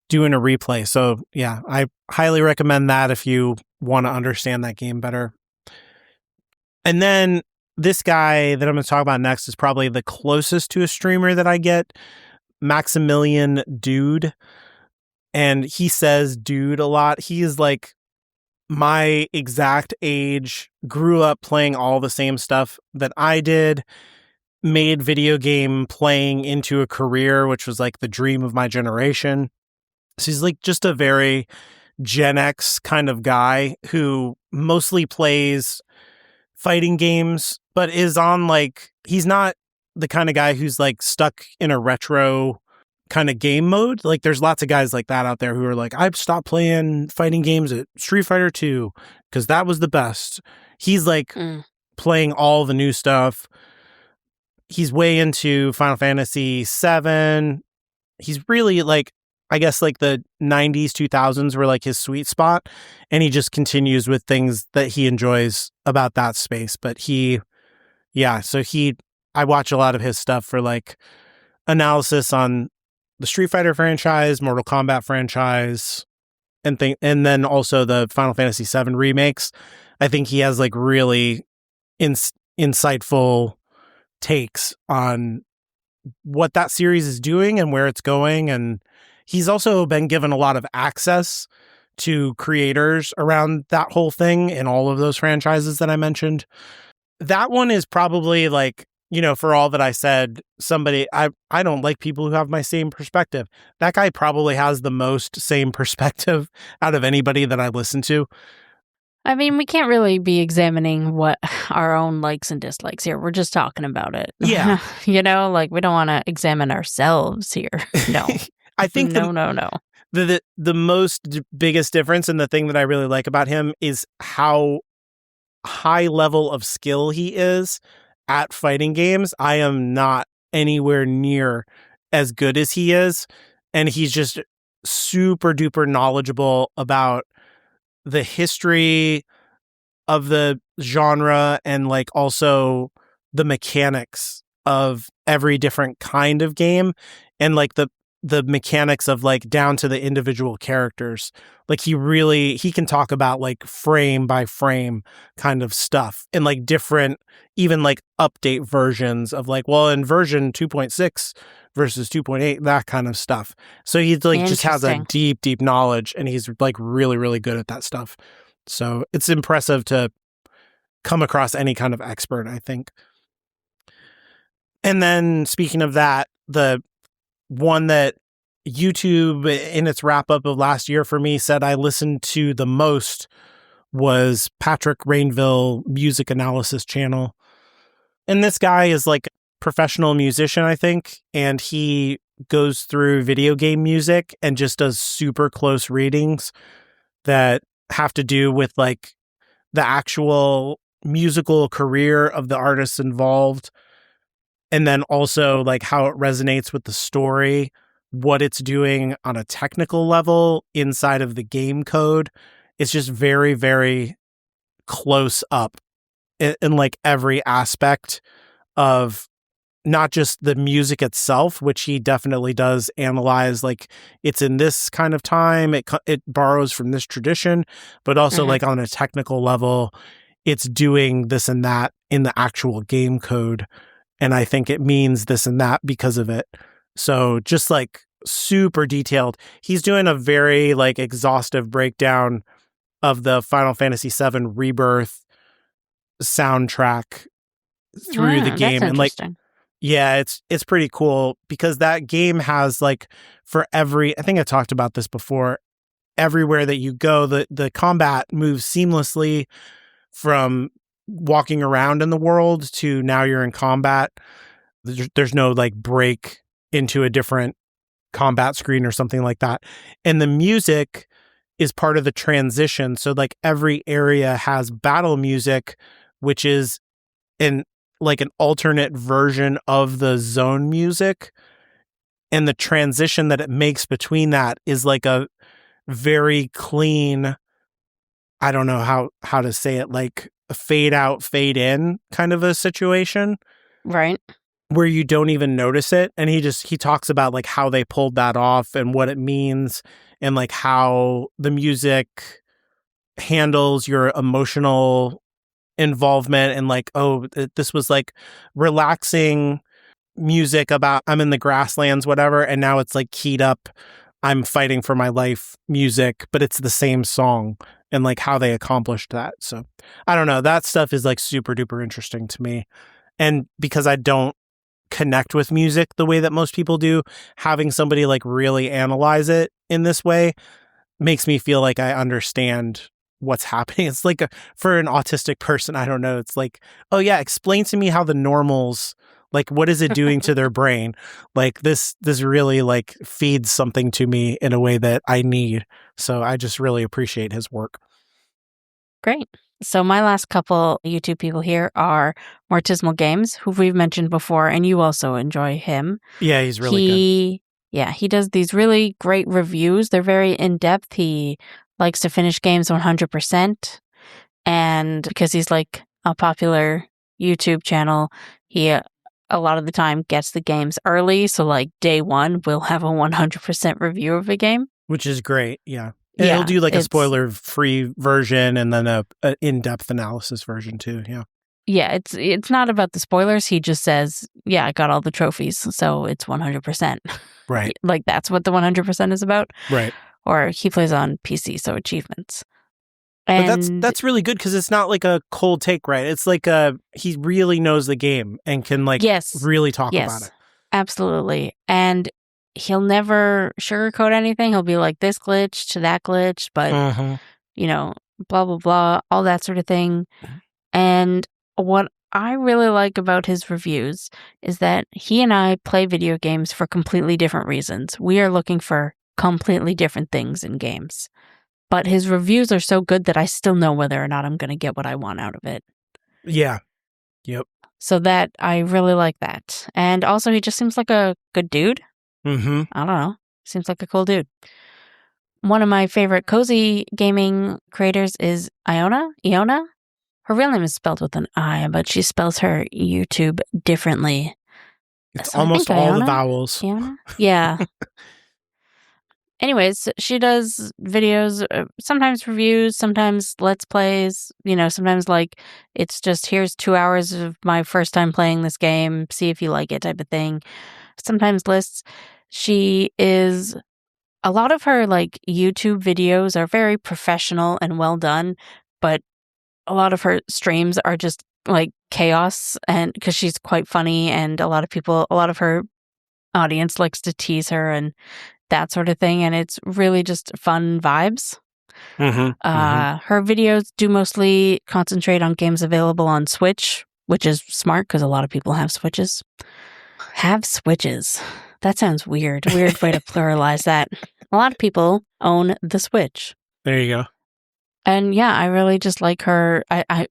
doing a replay. So yeah, I highly recommend that if you want to understand that game better. And then this guy that I'm going to talk about next is probably the closest to a streamer that I get, Maximilian Dude. And he says dude a lot. He is like my exact age, grew up playing all the same stuff that I did, made video game playing into a career, which was like the dream of my generation. So he's like just a very Gen X kind of guy who mostly plays fighting games, but is on like, he's not the kind of guy who's like stuck in a retro kind of game mode. Like there's lots of guys like that out there who are like, I've stopped playing fighting games at Street Fighter 2 because that was the best. He's like playing all the new stuff. He's way into Final Fantasy 7. He's really like, I guess like the 90s, 2000s were like his sweet spot. And he just continues with things that he enjoys about that space. But I watch a lot of his stuff for like analysis on the Street Fighter franchise, Mortal Kombat franchise, and then also the Final Fantasy 7 remakes. I think he has like really insightful takes on what that series is doing and where it's going. And he's also been given a lot of access to creators around that whole thing in all of those franchises that I mentioned. That one is probably like, you know, for all that I said, I don't like people who have my same perspective. That guy probably has the most same perspective out of anybody that I listen to. I mean, we can't really be examining what our own likes and dislikes here. We're just talking about it. Yeah. You know, like we don't want to examine ourselves here. No. I think no. The most biggest difference and the thing that I really like about him is how high level of skill he is at fighting games. I am not anywhere near as good as he is. And he's just super duper knowledgeable about the history of the genre and like also the mechanics of every different kind of game and like the mechanics of like down to the individual characters. Like he can talk about like frame by frame kind of stuff and like different, even like update versions of like, well, in version 2.6 versus 2.8, that kind of stuff. So he like just has a deep knowledge and he's like really, really good at that stuff. So it's impressive to come across any kind of expert, I think. And then speaking of that, the one that YouTube in its wrap up of last year for me said I listened to the most was Patrick Rainville Music Analysis Channel. And this guy is like a professional musician, I think, and he goes through video game music and just does super close readings that have to do with like the actual musical career of the artists involved. And then also like how it resonates with the story, what it's doing on a technical level inside of the game code. It's just very, very close up in like every aspect of not just the music itself, which he definitely does analyze, like it's in this kind of time, it borrows from this tradition, but also like on a technical level, it's doing this and that in the actual game code. And I think it means this and that because of it. So just like super detailed. He's doing a very like exhaustive breakdown of the Final Fantasy VII Rebirth soundtrack through the game. That's And like, interesting. yeah, it's pretty cool because that game has like for every, I think I talked about this before, everywhere that you go, the combat moves seamlessly from walking around in the world to now you're in combat. There's no like break into a different combat screen or something like that. And the music is part of the transition. So like every area has battle music, which is an alternate version of the zone music. And the transition that it makes between that is like a very clean, I don't know how to say it, like a fade out, fade in kind of a situation. Right. Where you don't even notice it. And he talks about like how they pulled that off and what it means and like how the music handles your emotional involvement and like, oh, this was like relaxing music about I'm in the grasslands, whatever. And now it's like keyed up, I'm fighting for my life music, but it's the same song and like how they accomplished that. So I don't know. That stuff is like super duper interesting to me. And because I don't connect with music the way that most people do, having somebody like really analyze it in this way makes me feel like I understand what's happening. It's like for an autistic person, I don't know. It's like, oh yeah, explain to me how the normals, like what is it doing to their brain? Like this really like feeds something to me in a way that I need. So I just really appreciate his work. Great. So my last couple YouTube people here are Mortismal Games, who we've mentioned before, and you also enjoy him. Yeah, he's really good. Yeah, he does these really great reviews. They're very in-depth. He likes to finish games 100%. And because he's like a popular YouTube channel, he a lot of the time gets the games early. So like day one, we'll have a 100% review of a game. Which is great, yeah. And he'll do like a spoiler-free version and then a in-depth analysis version too, yeah. Yeah, it's not about the spoilers. He just says, yeah, I got all the trophies, so it's 100%. Right. Like that's what the 100% is about. Right. Or he plays on PC, so achievements. And but that's really good because it's not like a cold take, right? It's like he really knows the game and can like really talk about it. Absolutely. And he'll never sugarcoat anything. He'll be like this glitch to that glitch, but you know, blah blah blah, all that sort of thing. And what I really like about his reviews is that he and I play video games for completely different reasons. We are looking for completely different things in games. But his reviews are so good that I still know whether or not I'm going to get what I want out of it. Yeah. Yep. So that I really like that. And also he just seems like a good dude. Mm-hmm. I don't know. Seems like a cool dude. One of my favorite cozy gaming creators is Iona. Her real name is spelled with an I, but she spells her YouTube differently. It's almost all the vowels. Iona? Yeah. Anyways, she does videos, sometimes reviews, sometimes let's plays, sometimes like it's just here's 2 hours of my first time playing this game, see if you like it type of thing. Sometimes lists. A lot of her like YouTube videos are very professional and well done, but a lot of her streams are just like chaos, and because she's quite funny and a lot of her audience likes to tease her and that sort of thing, and it's really just fun vibes. Her videos do mostly concentrate on games available on Switch, which is smart because a lot of people have Switches. Have Switches. That sounds weird. Weird way to pluralize that. A lot of people own the Switch. There you go. And yeah, I really just like her. I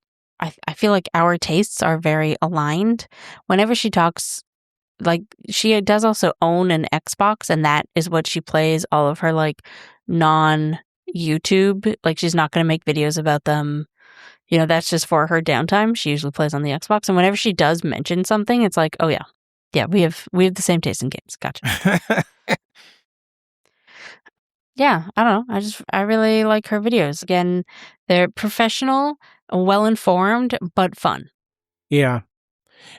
feel like our tastes are very aligned. Whenever she talks, like she does also own an Xbox, and that is what she plays all of her like non-YouTube. Like she's not going to make videos about them. That's just for her downtime. She usually plays on the Xbox, and whenever she does mention something, it's like, oh yeah, we have the same taste in games. Gotcha. Yeah, I don't know. I really like her videos. Again, they're professional, well informed, but fun. Yeah.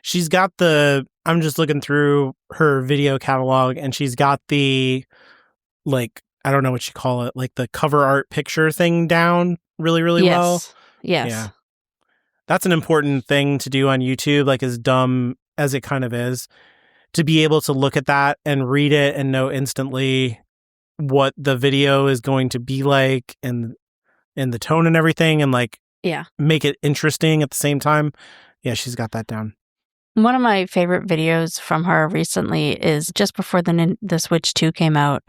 She's got the I'm just looking through her video catalog, and she's got the, like, I don't know what you call it, like the cover art picture thing down really, really well. Yes. Yeah. That's an important thing to do on YouTube, like as dumb as it kind of is, to be able to look at that and read it and know instantly what the video is going to be like and the tone and everything, and like make it interesting at the same time. Yeah, she's got that down. One of my favorite videos from her recently is just before the Switch 2 came out.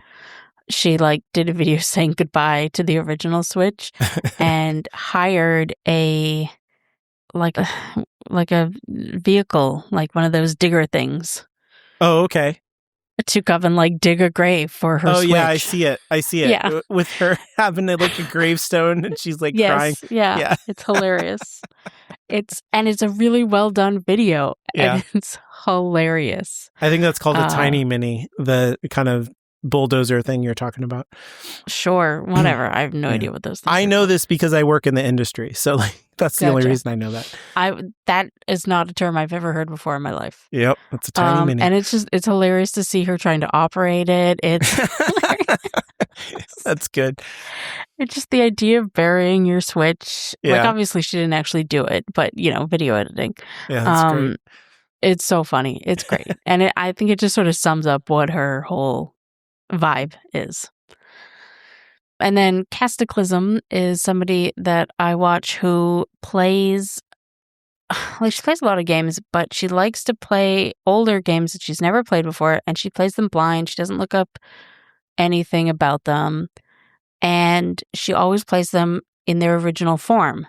She like did a video saying goodbye to the original Switch and hired a vehicle, like one of those digger things. Oh, okay. To come and like dig a grave for her Switch. Yeah, I see it. Yeah. With her having like a gravestone and she's like crying. Yeah. It's hilarious. It's a really well done video. Yeah. And it's hilarious. I think that's called a tiny mini, the kind of bulldozer thing you're talking about. Sure, whatever. I have no idea what those things I know this because I work in the industry, so like that's the only reason I know that. That is not a term I've ever heard before in my life. Yep, it's a tiny mini. And it's hilarious to see her trying to operate it. It's That's good. It's just the idea of burying your Switch. Yeah. Like obviously she didn't actually do it, but video editing. Yeah, that's great. It's so funny. It's great. And I think it just sort of sums up what her whole vibe is. And then Casticlism is somebody that I watch who plays, like she plays a lot of games, but she likes to play older games that she's never played before, and she plays them blind. She doesn't look up anything about them, and she always plays them in their original form.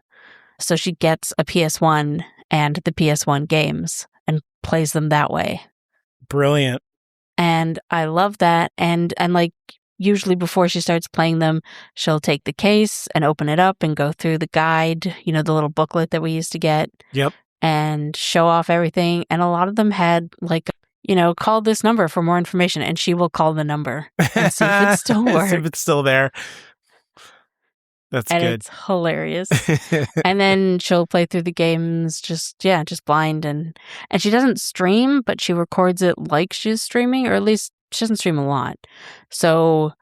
So she gets a PS1 and the PS1 games and plays them that way. Brilliant. And I love that. And like usually before she starts playing them, she'll take the case and open it up and go through the guide, the little booklet that we used to get. Yep. And show off everything. And a lot of them had like, call this number for more information. And she will call the number and see if it still works. See if it's still there. That's and good. It's hilarious. And then she'll play through the games just blind. And she doesn't stream, but she records it like she's streaming, or at least she doesn't stream a lot. So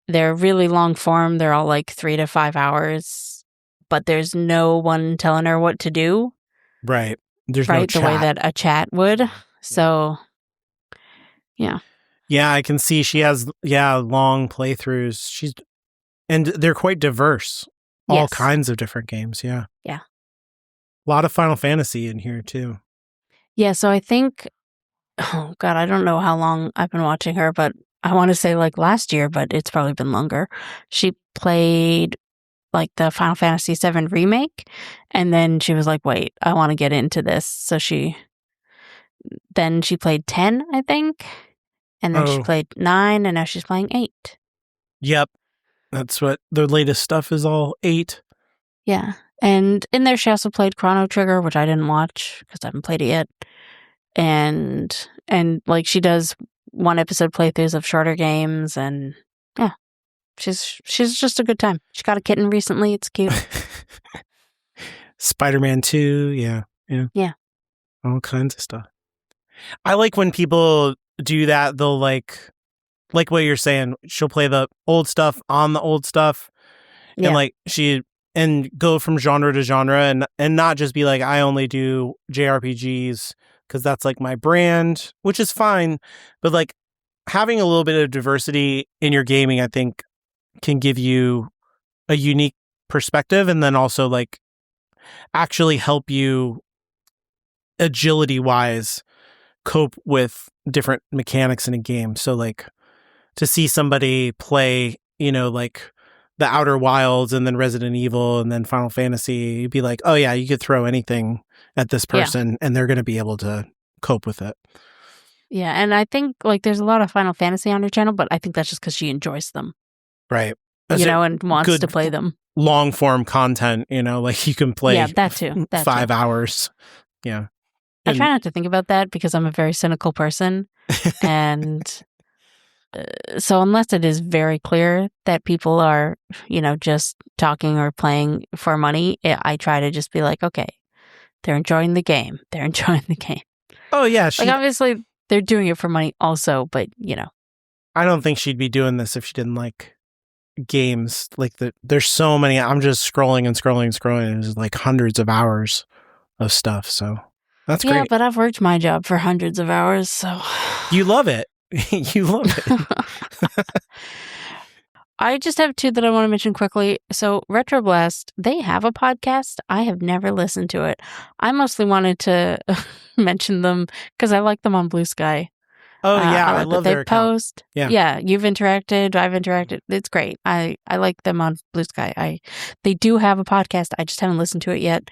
they're really long form. They're all like 3 to 5 hours, but there's no one telling her what to do. Right. There's no chat. The way that a chat would. So, yeah. Yeah, I can see she has, long playthroughs. And they're quite diverse. All kinds of different games, yeah. Yeah. A lot of Final Fantasy in here, too. Yeah, so I think, oh God, I don't know how long I've been watching her, but I want to say like last year, but it's probably been longer. She played like the Final Fantasy VII remake, and then she was like, wait, I want to get into this. So she played 10, I think, and then she played 9, and now she's playing 8. Yep. That's what the latest stuff is, all 8. Yeah. And in there, she also played Chrono Trigger, which I didn't watch because I haven't played it yet. And like she does 1 episode playthroughs of shorter games, and yeah, she's just a good time. She got a kitten recently. It's cute. Spider-Man 2. Yeah. All kinds of stuff. I like when people do that. They'll like what you're saying, she'll play the old stuff on the old stuff, and like and go from genre to genre, and not just be like, I only do JRPGs because that's like my brand, which is fine, but like having a little bit of diversity in your gaming, I think, can give you a unique perspective, and then also like actually help you agility wise cope with different mechanics in a game. So like to see somebody play, like the Outer Wilds and then Resident Evil and then Final Fantasy, you'd be like, oh yeah, you could throw anything at this person and they're going to be able to cope with it. Yeah, and I think like there's a lot of Final Fantasy on her channel, but I think that's just because she enjoys them. Right. And wants to play them. Long form content, like you can play that too. 5 hours. Yeah. I try not to think about that because I'm a very cynical person. And so unless it is very clear that people are, just talking or playing for money, I try to just be like, okay, they're enjoying the game. They're enjoying the game. Oh, yeah. Like, obviously, they're doing it for money also, but, I don't think she'd be doing this if she didn't like games. Like, there's so many. I'm just scrolling and scrolling and scrolling. There's like hundreds of hours of stuff. So that's great. Yeah, but I've worked my job for hundreds of hours, so. You love it. You love it. I just have two that I want to mention quickly. So Retroblast, they have a podcast. I have never listened to it. I mostly wanted to mention them because I like them on Blue Sky. Oh, yeah. I love their post. Yeah. Yeah. You've interacted. I've interacted. It's great. I like them on Blue Sky. They do have a podcast. I just haven't listened to it yet.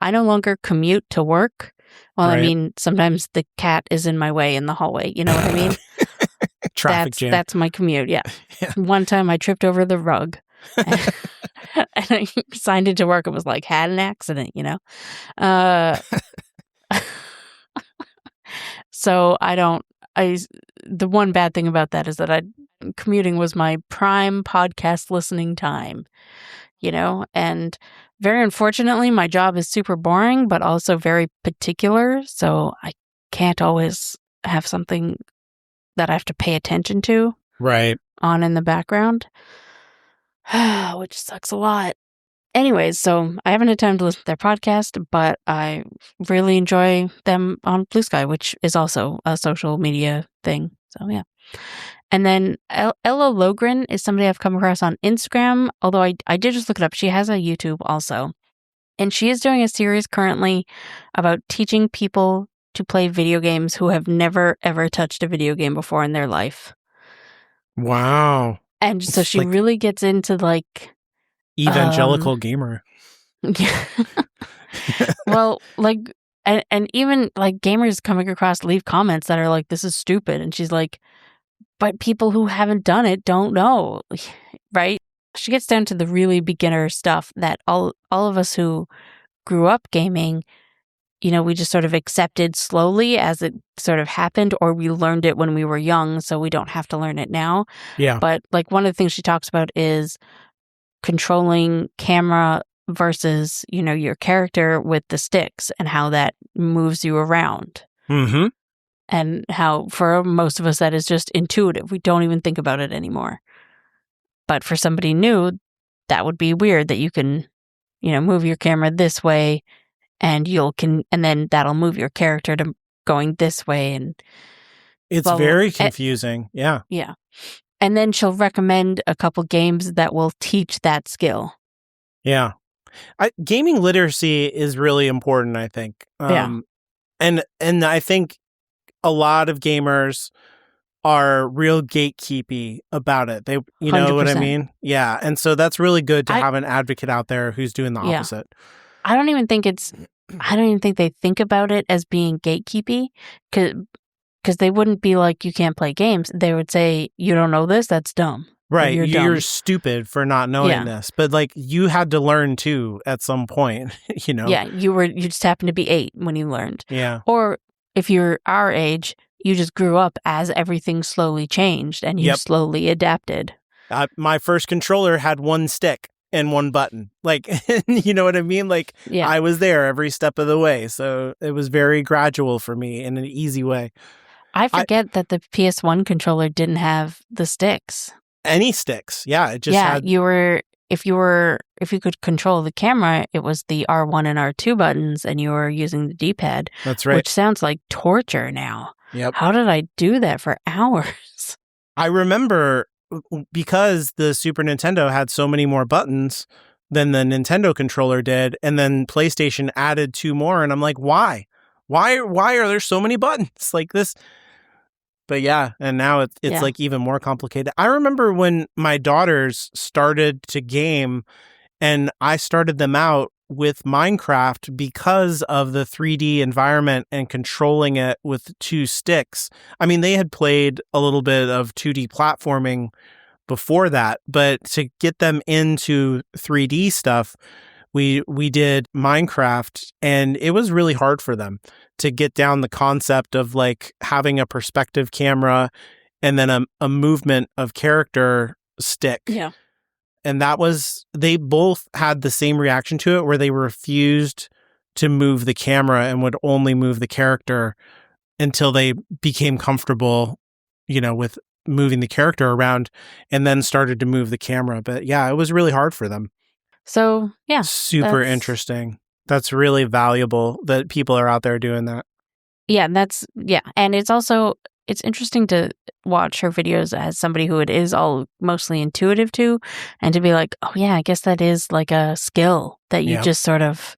I no longer commute to work. Well, right. I mean, sometimes the cat is in my way in the hallway. You know what I mean? Traffic jam. That's my commute. Yeah. One time I tripped over the rug and I signed into work. It was like, had an accident, So the one bad thing about that is that commuting was my prime podcast listening time, and very unfortunately my job is super boring, but also very particular. So I can't always have something that I have to pay attention to on in the background, which sucks a lot. Anyways, so I haven't had time to listen to their podcast, but I really enjoy them on Blue Sky, which is also a social media thing. So, yeah. And then Ella Logren is somebody I've come across on Instagram, although I did just look it up. She has a YouTube also. And she is doing a series currently about teaching people to play video games who have never, ever touched a video game before in their life. Wow. And so she really gets into like... evangelical gamer. Yeah. Well, like, and even like gamers coming across leave comments that are like, this is stupid. And she's like, but people who haven't done it don't know. Right? She gets down to the really beginner stuff that all of us who grew up gaming, we just sort of accepted slowly as it sort of happened, or we learned it when we were young, so we don't have to learn it now. Yeah. But like one of the things she talks about is controlling camera versus, your character with the sticks and how that moves you around. Mm-hmm. And how for most of us that is just intuitive. We don't even think about it anymore. But for somebody new, that would be weird that you can, move your camera this way and and then that'll move your character to going this way. And it's very confusing. Yeah. Yeah. And then she'll recommend a couple games that will teach that skill. Yeah. Gaming literacy is really important, I think. Yeah. And I think a lot of gamers are real gatekeepy about it. They, you know 100%. What I mean? Yeah. And so that's really good to have an advocate out there who's doing the opposite. I don't even think they think about it as being gatekeepy, because they wouldn't be like, you can't play games. They would say, you don't know this? That's dumb. Right. You're stupid for not knowing this. But like, you had to learn too at some point, Yeah. You just happened to be 8 when you learned. Yeah. Or if you're our age, you just grew up as everything slowly changed and you slowly adapted. My first controller had 1 stick and 1 button. Like, you know what I mean? Like, I was there every step of the way. So it was very gradual for me in an easy way. I forget that the PS1 controller didn't have the sticks. Any sticks. Yeah. It just had... if you could control the camera, it was the R1 and R2 buttons and you were using the D-pad. That's right. Which sounds like torture now. Yep. How did I do that for hours? I remember because the Super Nintendo had so many more buttons than the Nintendo controller did, and then PlayStation added 2 more, and I'm like, why? Why are there so many buttons like this? But yeah, and now it's like even more complicated. I remember when my daughters started to game and I started them out with Minecraft because of the 3D environment and controlling it with 2 sticks. I mean, they had played a little bit of 2D platforming before that, but to get them into 3D stuff, we did Minecraft, and it was really hard for them to get down the concept of like having a perspective camera and then a movement of character stick. Yeah. And they both had the same reaction to it, where they refused to move the camera and would only move the character. until they became comfortable, with moving the character around and then started to move the camera. But yeah, it was really hard for them. So, yeah. Super interesting. That's really valuable that people are out there doing that. Yeah, and it's interesting to watch her videos as somebody who it is all mostly intuitive to, and to be like, oh yeah, I guess that is like a skill that you just sort of,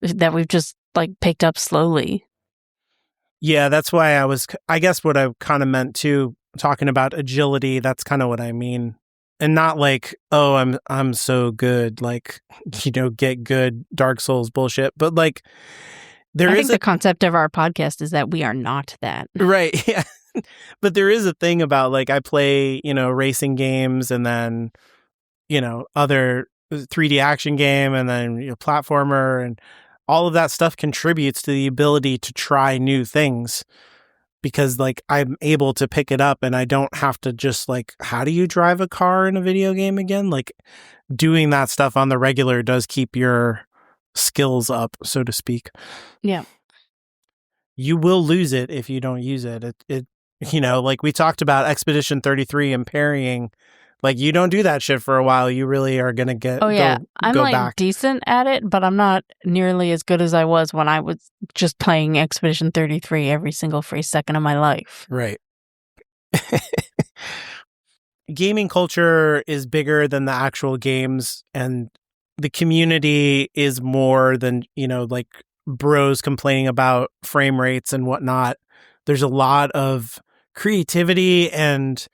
that we've just like picked up slowly. Yeah, that's why I guess what I kind of meant too, talking about agility, that's kind of what I mean. And not like, oh, I'm so good, like, get good Dark Souls bullshit, but like, I think the concept of our podcast is that we are not that. Right, yeah. But there is a thing about, like, I play, racing games, and then, other 3D action game, and then platformer, and all of that stuff contributes to the ability to try new things, because like I'm able to pick it up and I don't have to just like, how do you drive a car in a video game again? Like, doing that stuff on the regular does keep your skills up, so to speak. Yeah. You will lose it if you don't use it. It like we talked about Expedition 33 and parrying. Like, you don't do that shit for a while, you really are going to get I'm go like back. Decent at it, but I'm not nearly as good as I was when I was just playing Expedition 33 every single free second of my life. Right. Gaming culture is bigger than the actual games, and the community is more than, like bros complaining about frame rates and whatnot. There's a lot of creativity and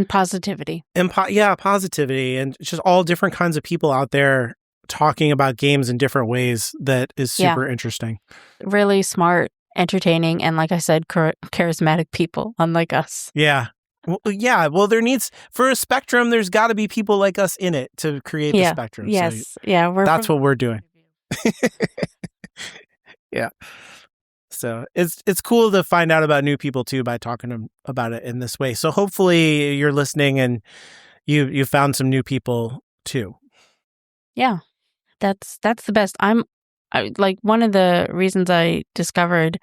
positivity. Positivity, and just all different kinds of people out there talking about games in different ways that is super interesting. Really smart, entertaining, and like I said, charismatic people, unlike us. Yeah. Well, there needs, for a spectrum, there's got to be people like us in it to create the spectrum. Yes. So that's what we're doing. Yeah. So it's cool to find out about new people too by talking about it in this way. So hopefully you're listening and you found some new people too. Yeah, that's the best. I like, one of the reasons I discovered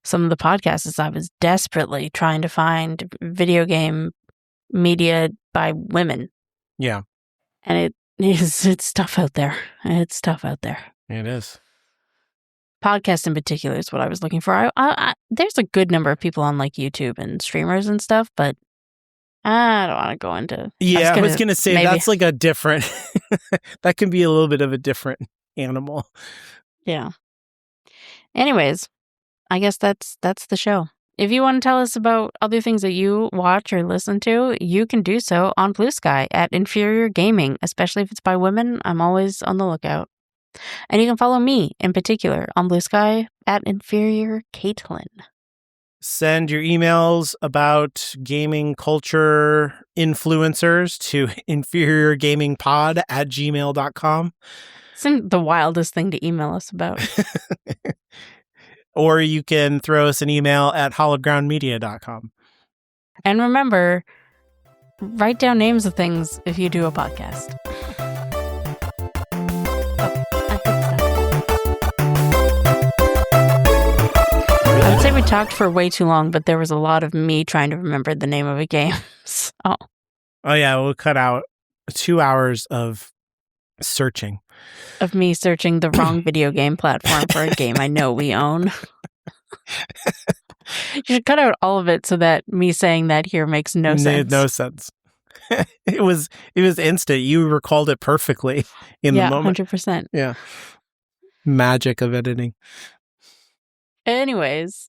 some of the podcasts is I was desperately trying to find video game media by women. Yeah, and it's tough out there. It's tough out there. It is. Podcast in particular is what I was looking for. I there's a good number of people on like YouTube and streamers and stuff, but I don't want to go into. Yeah, I was gonna say that's like a different. That can be a little bit of a different animal. Yeah. Anyways, I guess that's the show. If you want to tell us about other things that you watch or listen to, you can do so on Blue Sky at Inferior Gaming, especially if it's by women. I'm always on the lookout. And you can follow me in particular on Blue Sky at Inferior Caitlin. Send your emails about gaming culture influencers to inferiorgamingpod at gmail.com. It's the wildest thing to email us about. Or you can throw us an email at hollowgroundmedia.com. And remember, write down names of things if you do a podcast. I would say we talked for way too long, but there was a lot of me trying to remember the name of a game. So. Oh yeah, we'll cut out 2 hours of searching. Of me searching the wrong video game platform for a game I know we own. You should cut out all of it so that me saying that here makes no sense. No sense. It was instant. You recalled it perfectly in the moment. 100%. Yeah. Magic of editing. Anyways,